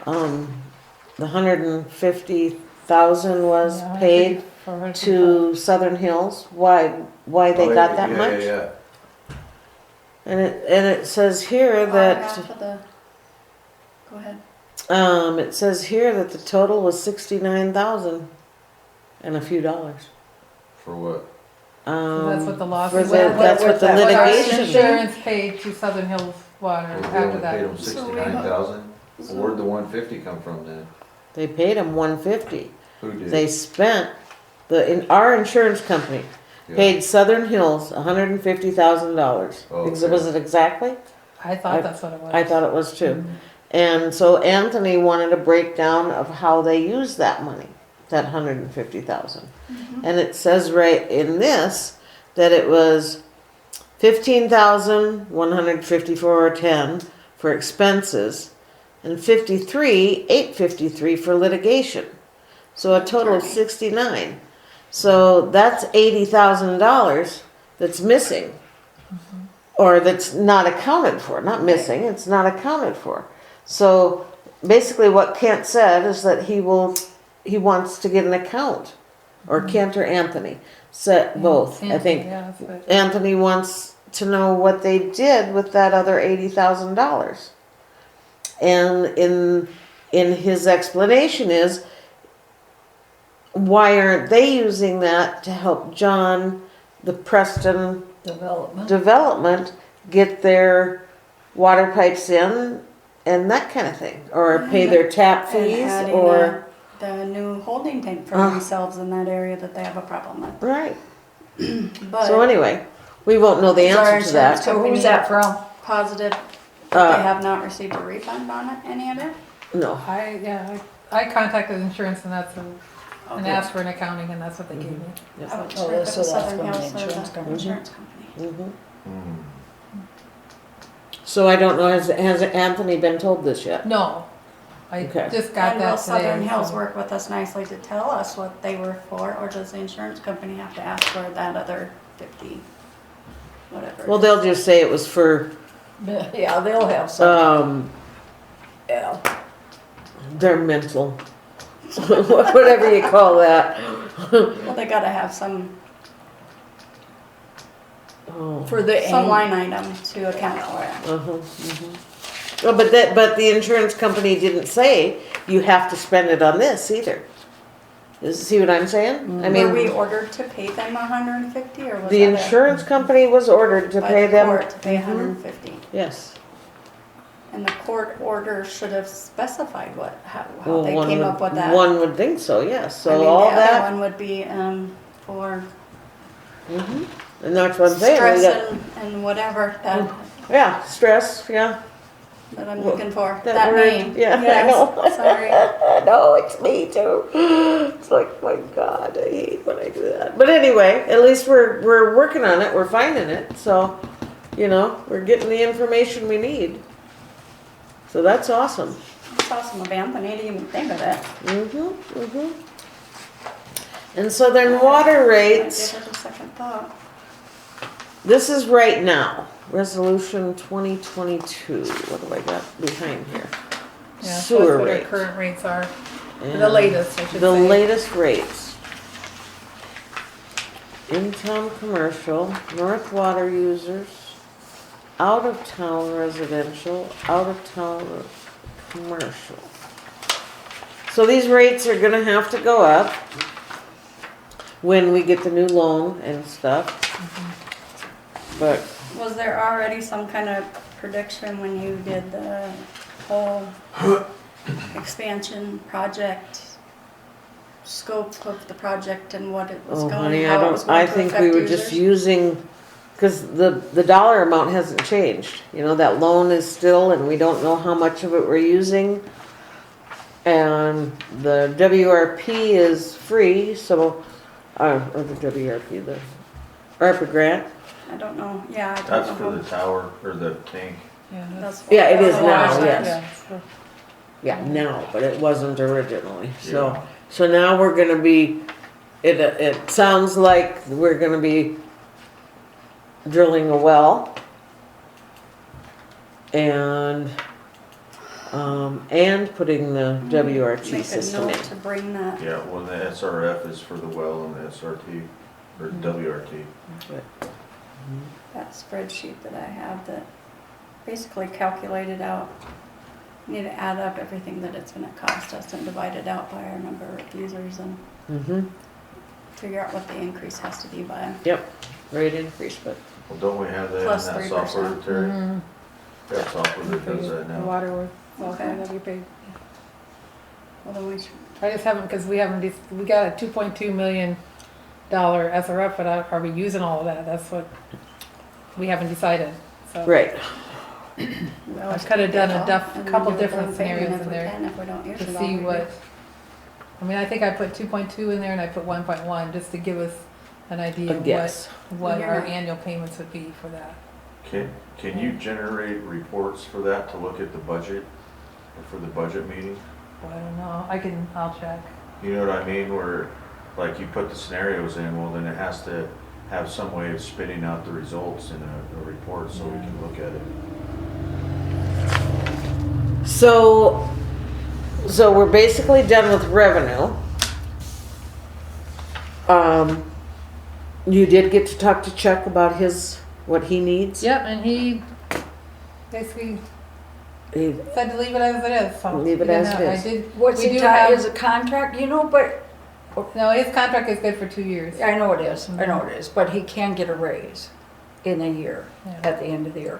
150,000 was Yeah, paid for to Southern Hills, why they Oh, got yeah, that yeah, much? Yeah, And it says here that, Half of the, go ahead. it says here that the total was 69,000 and a few dollars. For what? So that's what the For lawsuit the, was. that's what the What What our litigation. insurance paid to Southern Hills Water Well, they after only paid that. them 69,000? Where'd the 150 come from then? They paid them 150. Who did? They spent our insurance company Yeah. paid Southern Hills $150,000. Okay. Was it exactly? I thought that's what it was. I thought it was too. Mhm. And so Anthony wanted a breakdown of how they used that money, that 150,000. And it says right in this that it was 15,154.10 for expenses and 853 for litigation. So a total of 69. So that's $80,000 that's missing. Or that's not accounted for, not missing, it's not accounted for. So basically what Kent said is that he wants to get an account. Or Kent or Anthony, said both, I think. Yeah, that's what- Anthony wants to know what they did with that other $80,000. And in his explanation is, why aren't they using that to help John, the Preston development, get their water pipes in and that kind of thing? Or pay their tap And fees adding or... the new holding tank for themselves in that area that they have a problem with. Right. But So anyway, we won't know the Is our answer to that. insurance So who's that from? positive that Uh, they have not received a refund on it, any of it? No. I contacted insurance and and Okay. asked for an accounting and that's what they gave me. I wasn't Oh, sure if it so was that's Southern from the Hills or insurance the company. insurance company. Mhm. Mm. So I don't know, has Anthony been told this yet? No, I Okay. just got And that will today. Southern Hills so- work with us nicely to tell us what they were for, or does the insurance company have to ask for that other 50, whatever? Well, they'll just say it was for, Yeah, they'll have some, yeah. their mental, whatever you call that. Well, they gotta have some Oh. For the line item to account for it. Well, but the insurance company didn't say you have to spend it on this either. See what I'm saying? I Were we mean, ordered to pay them 150, or was the that insurance company was ordered to by pay the them. court to pay 150? Yes. And the court order should have specified how Well, they came up with that. One would think so, yes. I So mean, all the other that, one would be for and that's what I'm saying. stress We got, and whatever that stress, yeah. I'm looking for. That That word, name. yeah, I Yes, know. sorry. No, it's me too. It's like, my God, I hate when I do that. But anyway, at least we're working on it. We're finding it. So, we're getting the information we need. So that's awesome. It's awesome of Anthony to even think of it. And Southern Water I rates. gave it a second thought. This is right now. Resolution 2022. What do I got behind here? Yeah, so Sewer that's what our rates. current rates are. The And latest, I should The say. latest rates. In-town commercial, North Water users, out-of-town residential, out-of-town commercial. So these rates are gonna have to go up when we get the new loan and stuff. But, Was there already some kind of prediction when you did the whole expansion project scope of the project and what it was Oh, going, honey, I how it was don't, going I to think affect we were users? just using, cause the dollar amount hasn't changed. You know, that loan is still, and we don't know how much of it we're using. And the WRP is free, so, or the WRP, the ARPA grant. I don't know, yeah, I don't That's know. for the tower, or the tank. Yeah, That's Yeah, it that's is the now, water yes. side. so- Yeah, now, but it wasn't originally, Yeah. so now we're gonna be, it sounds like we're gonna be drilling a well. And putting the WRT Make a system in. note to bring that. Yeah, well, the SRF is for the well and the SRT, or WRT. That spreadsheet that I have that basically calculated out, need to add up everything that it's gonna cost us and divide it out by our number of users and Mm-hmm, figure out what the increase has to be by. yep, rate increase, but, Well, don't we have that in Plus that 3%. software, Terry? Mhm. That software that does that The now. water work, Okay. that we paid. Well, then we should, I just haven't, because we haven't, we got a $2.2 million SRF, but are we using all of that? That's what we haven't decided, so. right, we always coulda keep done it a all, duff- and then couple do a different down payment scenarios if in we there can, if we don't use To it all, see we what, do. I mean, I think I put 2.2 in there and I put 1.1, just to give us an idea a of guess. what our Yeah. annual payments would be for that. Can you generate reports for that to look at the budget, or for the budget meeting? Well, I don't know, I'll check. You know what I mean, where, like, you put the scenarios in, well, then it has to have some way of spitting out the results in a report so we can look at it. So we're basically done with revenue. You did get to talk to Chuck about what he needs? Yep, and he basically He- said to leave it as it is, so. Leave it we didn't as it have- is. I did, What's we the do time, have- is a contract, you know, but, no, his contract is good for 2 years. I know it is, but he can get a raise in a year, Yeah. at the end of the year.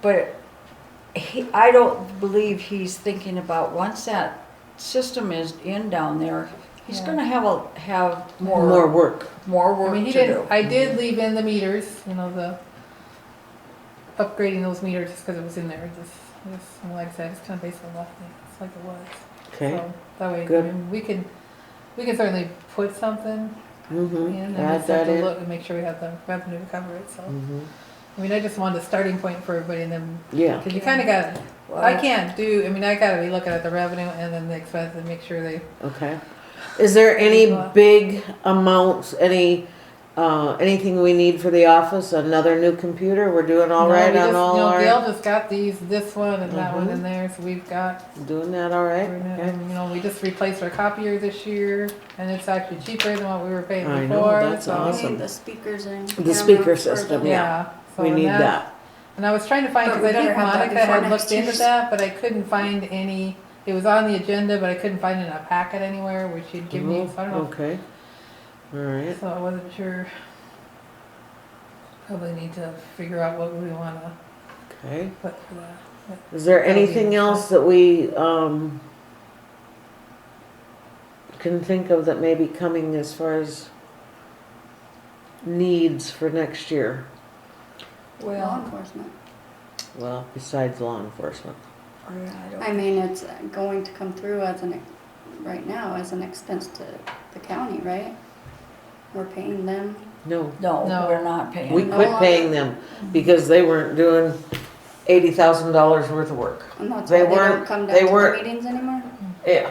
But I don't believe he's thinking about, once that system is in down there, he's Yeah. gonna have More more work. work I mean, he to didn't, do. I did leave in the meters, the upgrading those meters just because it was in there, just, like I said, it's kind of basically left it, it's like it was. Okay, So, that way, I good. mean, we can certainly put something mm-hmm, in and add just have that to in. look and make sure we have the revenue to cover it, so. Mm-hmm, I mean, I just wanted a starting point for everybody and then, yeah, because you kind of got, Well, I can't do, I mean, I gotta be looking at the revenue and then the expense and make sure they, okay. Is there any big amounts, anything we need for the office? Another new computer? We're doing all No, right we on just, all Gail our, just got this one and that one Mhm. in there, so we've got, doing that all right? Okay. we just replaced our copier this year and it's actually cheaper than what we were paying I know, before, that's so. we awesome. need the speakers and. The camera speaker for system, the- yeah. So We and need that. And I was trying to find, But because we I think better have that Monica before had next looked into year's. that, but I couldn't find any, it was on the agenda, but I couldn't find it in a packet anywhere where she'd give me, so I don't know. Okay, all right. So I wasn't sure. Probably need to figure out what we wanna Okay. put for that. Is there That'll be anything else that we, can think of that may be coming as far as needs for next year? Law Well, enforcement. Well, besides law enforcement. I mean, it's going to come through right now as an expense to the county, right? We're paying them. No, no, No. we're not paying. we No quit longer. paying them because they weren't doing $80,000 worth of work. And that's They why they weren't- don't come they down to the weren't- meetings anymore? Yeah.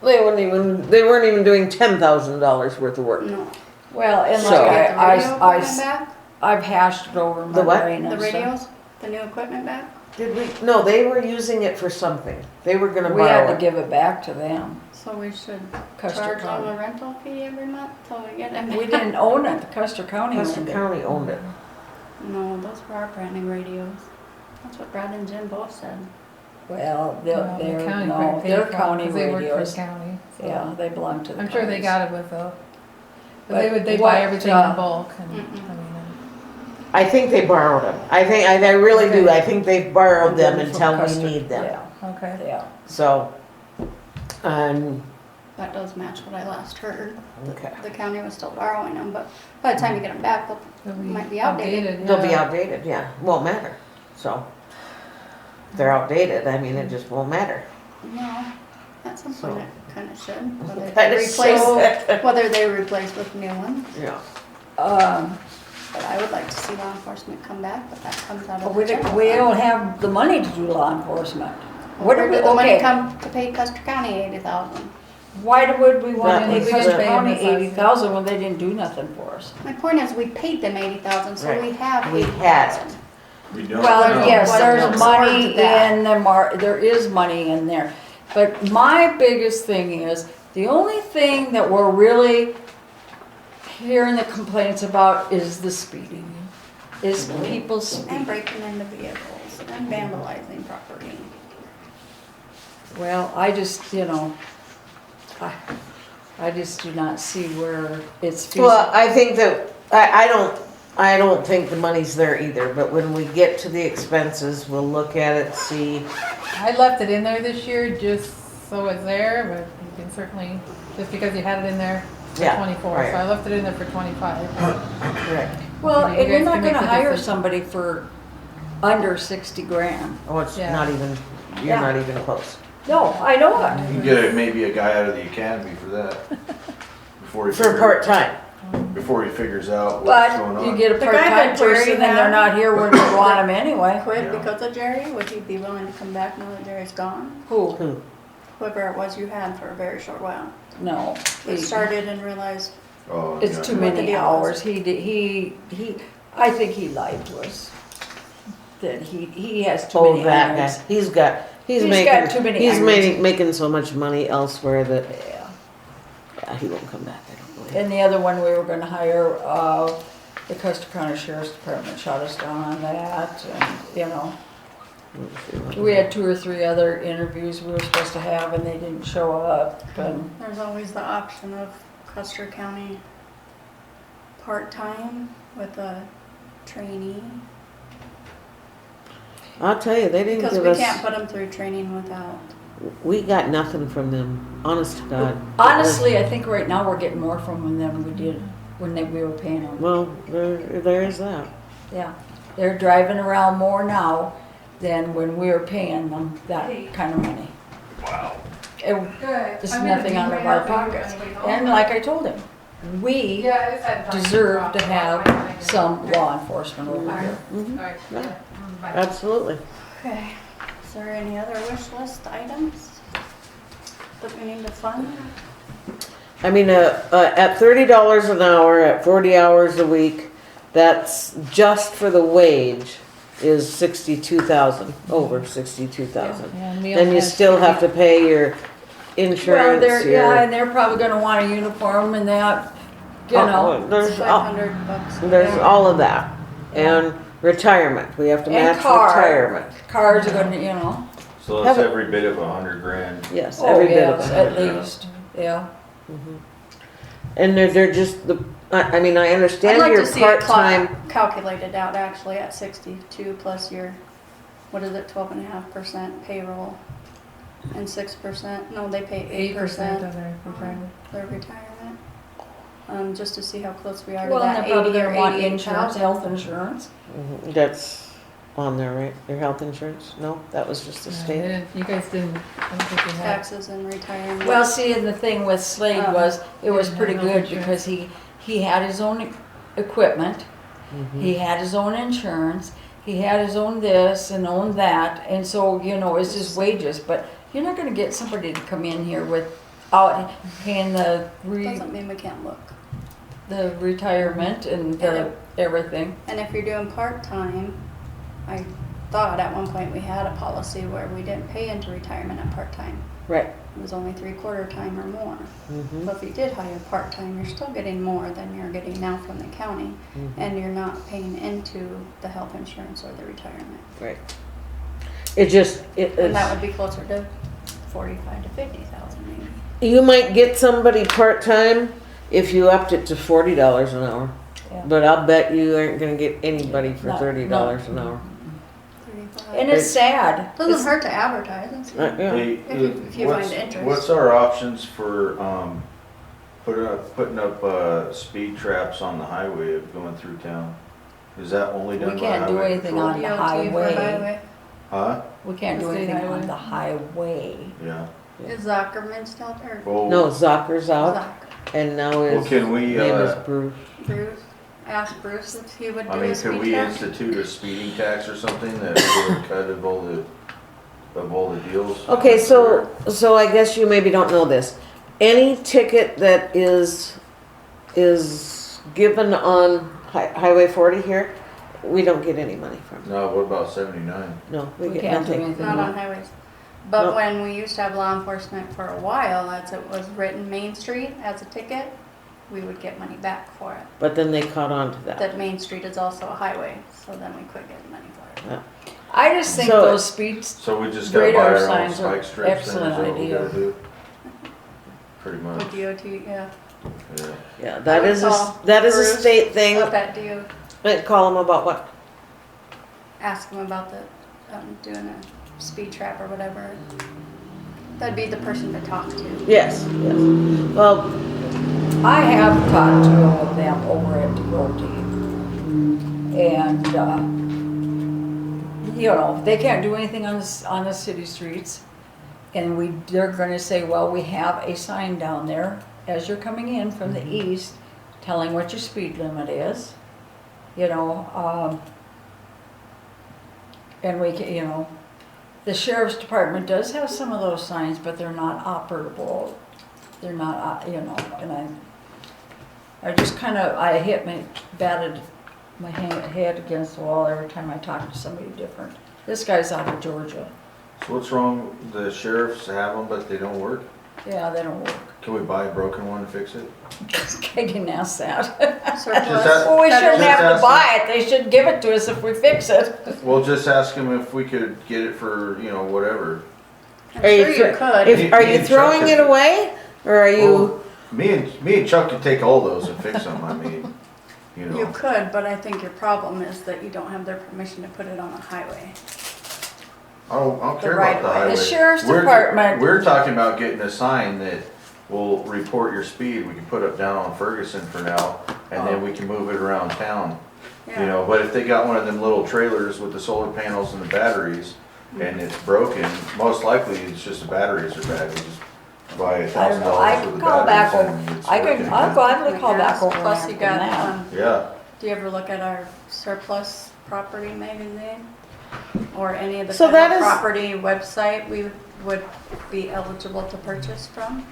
They weren't even doing $10,000 worth of work. No. Well, and So- like Get the radio equipment I, back? I've hashed it over The what? Marlene The and stuff. radios? The new equipment back? Did we? No, they were using it for something. They were gonna We had borrow to it. give it back to them. So we should Custer charge them a County. rental fee every month till we get them We back? didn't own it, the Custer County Custer owned it. County owned it. No, those were our brand new radios. That's what Brad and Jim both said. Well, The they're, county no, probably paid they're for it, county 'cause they work for radios. the county. So Yeah, they belong to the I'm sure they counties. got it with the, But they what, buy everything in bulk and, I Mm-mm. mean, I think they borrowed them. I really do. I think they've borrowed them From until we Custer. need them. Yeah, okay. yeah. So, and that does match what I last heard. Okay. The county was still borrowing them, but by the time you get them back, they might be outdated. They'll be outdated, yeah, won't matter, so. If they're outdated, I mean, it just won't matter. No, at some point it kind of should. Whether Kinda they replace, should. whether they replace with new ones. Yeah. But I would like to see law enforcement come back, but that comes out of We the general we fund. don't have the money to do law enforcement. Where did the money okay, come to pay Custer County 80,000? why would we want That to pay was Custer the- County 80,000 when they didn't do nothing for us? My point is, we paid them 80,000, so Right. we have We 80,000. We don't Well, know. yes, What there's absorbed money that? in there is money in there. But my biggest thing is, the only thing that we're really hearing the complaints about is the speeding. Is people And speeding. breaking into vehicles and vandalizing property. Well, I just, I just do not see where it's feasible. Well, I think that, I don't think the money's there either, but when we get to the expenses, we'll look at it, see. I left it in there this year just so it's there, but you can certainly, just because you had it in there for Yeah, 24, right. so I left it in there for 25. Correct. Well, You and you're guys not can make gonna the hire decision. somebody for under 60 grand. Oh, it's Yeah. not even, you're Yeah. not even close. No, I know it. You can get maybe a guy out of the academy for that. For part-time. Before he figures out what's going But on. you get a The guy part-time that Jerry person and they're had- not here when we want them anyway. Quit Yeah. because of Jerry? Would he be willing to come back now that Jerry's gone? Who? Who? Whoever it was you had for a very short while. No. He started and realized, Oh, It's yeah. too What the many deal hours. He, I think he lied to us. That he has too Oh, many that guy. irons. He's got He's making, got too many he's irons. making so much money elsewhere that, Yeah. he won't come back, I don't believe. And the other one we were gonna hire, the Custer County Sheriff's Department shot us down on that and, we had 2 or 3 other interviews we were supposed to have and they didn't show up and, there's always the option of Custer County part-time with a trainee. I'll tell you, they didn't Because give we us, can't put them through training without. we got nothing from them, honest to God. honestly, I think right now we're getting more from them than we did when we were paying them. Well, there is that. Yeah, they're driving around more now than when we were paying them that kind of money. Wow. Good. This is nothing out of our pockets. And like I told him, we deserve to have some law enforcement over here. Absolutely. Okay. Is there any other wish list items that we need to fund? I mean, at $30 an hour, at 40 hours a week, that's just for the wage is 62,000, over 62,000. Then you still have to pay your Well, insurance, and they're probably gonna want a uniform and that, there's, $500. all of that. And retirement, we have to And match car. retirement. Cars are gonna, So that's Have it- every bit of $100,000. Yes, oh every bit of yes, it. at least, yeah. And they're just I mean, I I'd understand like your to see it part-time, calculated out actually at 62 plus your, what is it, 12.5% payroll and 6%, no, they pay 8% 8% of their retirement. their retirement. Just to see how close we are to Well, and that they're probably 80 or gonna want insurance, 88,000. health insurance. that's on there, right? Your health insurance? No, that was just the They state. didn't- You guys didn't, I don't think you had. Taxes and retirement. Well, see, and the thing with Slade was, it was pretty Health good insurance. because he had his own equipment. Mhm. He had his own insurance, he had his own this and own that, and so, it's just wages, but you're not gonna get somebody to come in here without paying the Doesn't mean we can't look. retirement and the everything. And if you're doing part-time, I thought at one point we had a policy where we didn't pay into retirement at part-time. Right. It was only 3/4 time or more. Mhm. So if you did hire part-time, you're still getting more than you're getting now from the county, Mhm. and you're not paying into the health insurance or the retirement. Right. It just, And that would be closer to 45 to 50,000 maybe. you might get somebody part-time if you upped it to $40 an hour. Yeah. But I'll bet you aren't gonna get anybody for No, $30 an hour. And it's sad. Doesn't hurt to advertise. It's- Yeah. Hey, If you what's- find interest. What's our options for, putting up, speed traps on the highway of going through town? Is that only We done by can't do highway anything patrol? on the DOT for highway. Huh? We can't do State anything highway. on the highway. Yeah. Is Zuckerman still, or Well, No, Zocker's out, Zach, and now Well, his can we, name is Bruce. Bruce? Ask Bruce if he would do I a mean, speed could we trap. institute a speeding tax or something that would cut of all the deals? Okay, so I guess you maybe don't know this. Any ticket that is given on Highway 40 here, we don't get any money from. No, what about 79? No, we We get can't do nothing. anything. Not on highways. But Nope. when we used to have law enforcement for a while, as it was written Main Street as a ticket, we would get money back for it. But then they caught on to that. That Main Street is also a highway, so then we quit getting money for it. I just think So- those speeds, So we just gotta buy Radar our own signs are spike strips then, is excellent that what we idea. gotta do? Pretty much, With DOT, yeah. yeah. Yeah, I that would is call that is a Bruce state thing. Up at DOT, I'd call them about what? ask them about the, doing a speed trap or whatever. That'd be the person to talk to. Yes, yes. Well, I have talked to them over at DOT. And, you know, they can't do anything on the city streets. And they're gonna say, well, we have a sign down there as you're coming in from the east, telling what your speed limit is. You know, and we can, you know, the sheriff's department does have some of those signs, but they're not operable. They're not, you know, and I just kind of, batted my head against the wall every time I talk to somebody different. This guy's out of Georgia. So what's wrong, the sheriffs have them, but they don't work? Yeah, they don't work. Can we buy a broken one and fix it? I didn't ask that. Surplus. Well, we shouldn't Just have to ask buy it. They should give it to us if we fix it. Well, just ask them if we could get it for, whatever. I'm Are you sure you thro- could. if, are Me you and throwing Chuck it could- away, or are you? Well, me and Chuck could take all those and fix them, I mean, You could, but I think your problem is that you don't have their permission to put it on the highway. I don't The care right about the way. highway. The sheriff's We're- department- We're talking about getting a sign that will report your speed, we can put up down on Ferguson for now, and then we can move it around town. Yeah. But if they got one of them little trailers with the solar panels and the batteries, and it's broken, most likely it's just the batteries are bad, you just buy I don't know. I $1,000 can worth call of back batteries over. and it's I'll working. gladly call back over Plus and you ask them got, that. Yeah, do you ever look at our surplus property magazine? Or any of the So that federal is- property website we would be eligible to purchase from?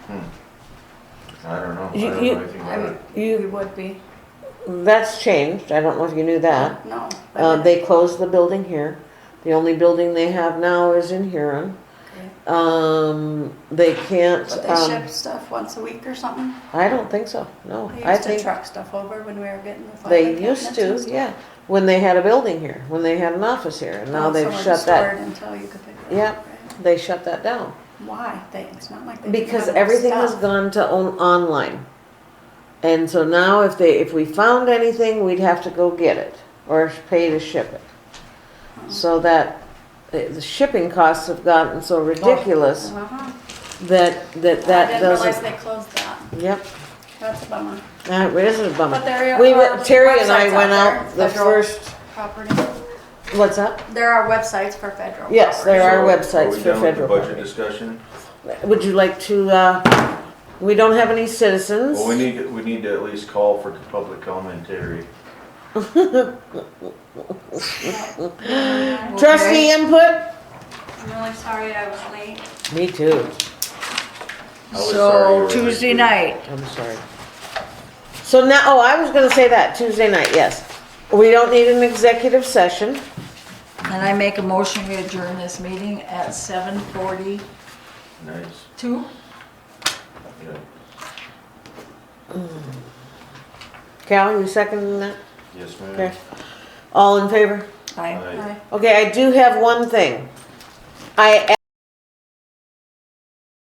I don't know, I You- don't you- know anything I about mean, it. we You would be. that's changed. I don't know if you knew that. No. I didn't. They closed the building here. The only building they have now is in Huron. Okay. They can't. But they ship stuff once a week or something? I don't think so. No, They I used to think truck stuff over when we were getting the they filing used cabinets and to. stuff. Yeah, when they had a building here, when they had an office here, and now Oh, they've somewhere to shut store that. it until you could pick it Yeah. up, right? They shut that down Why? It's not like they didn't because have enough everything has stuff. gone to online. And so now, if we found anything, we'd have to go get it or pay to ship it. So that the shipping costs have gotten so ridiculous Uh-huh. that I didn't realize doesn't. they closed that. Yep, That's a bummer. it is a bummer. But there We are Terry and I websites went out out there, the federal first. Property. What's that? There are websites for federal. Yes, there property. are So, websites are we for done with federal the budget property. discussion? Would you like to? We don't have any citizens. Well, we need to at least call for public commentary. Trustee input. I'm really sorry I was late. Me too. I was sorry you So were Tuesday late. night, I'm sorry. So now, oh, I was going to say that Tuesday night. Yes, we don't need an executive session. and I make a motion we adjourn this meeting at 7:42. Nice, yeah. Callie, you seconding that? Yes, ma'am. Okay. All in favor? Aye. Aye. Hi. Okay, I do have one thing. I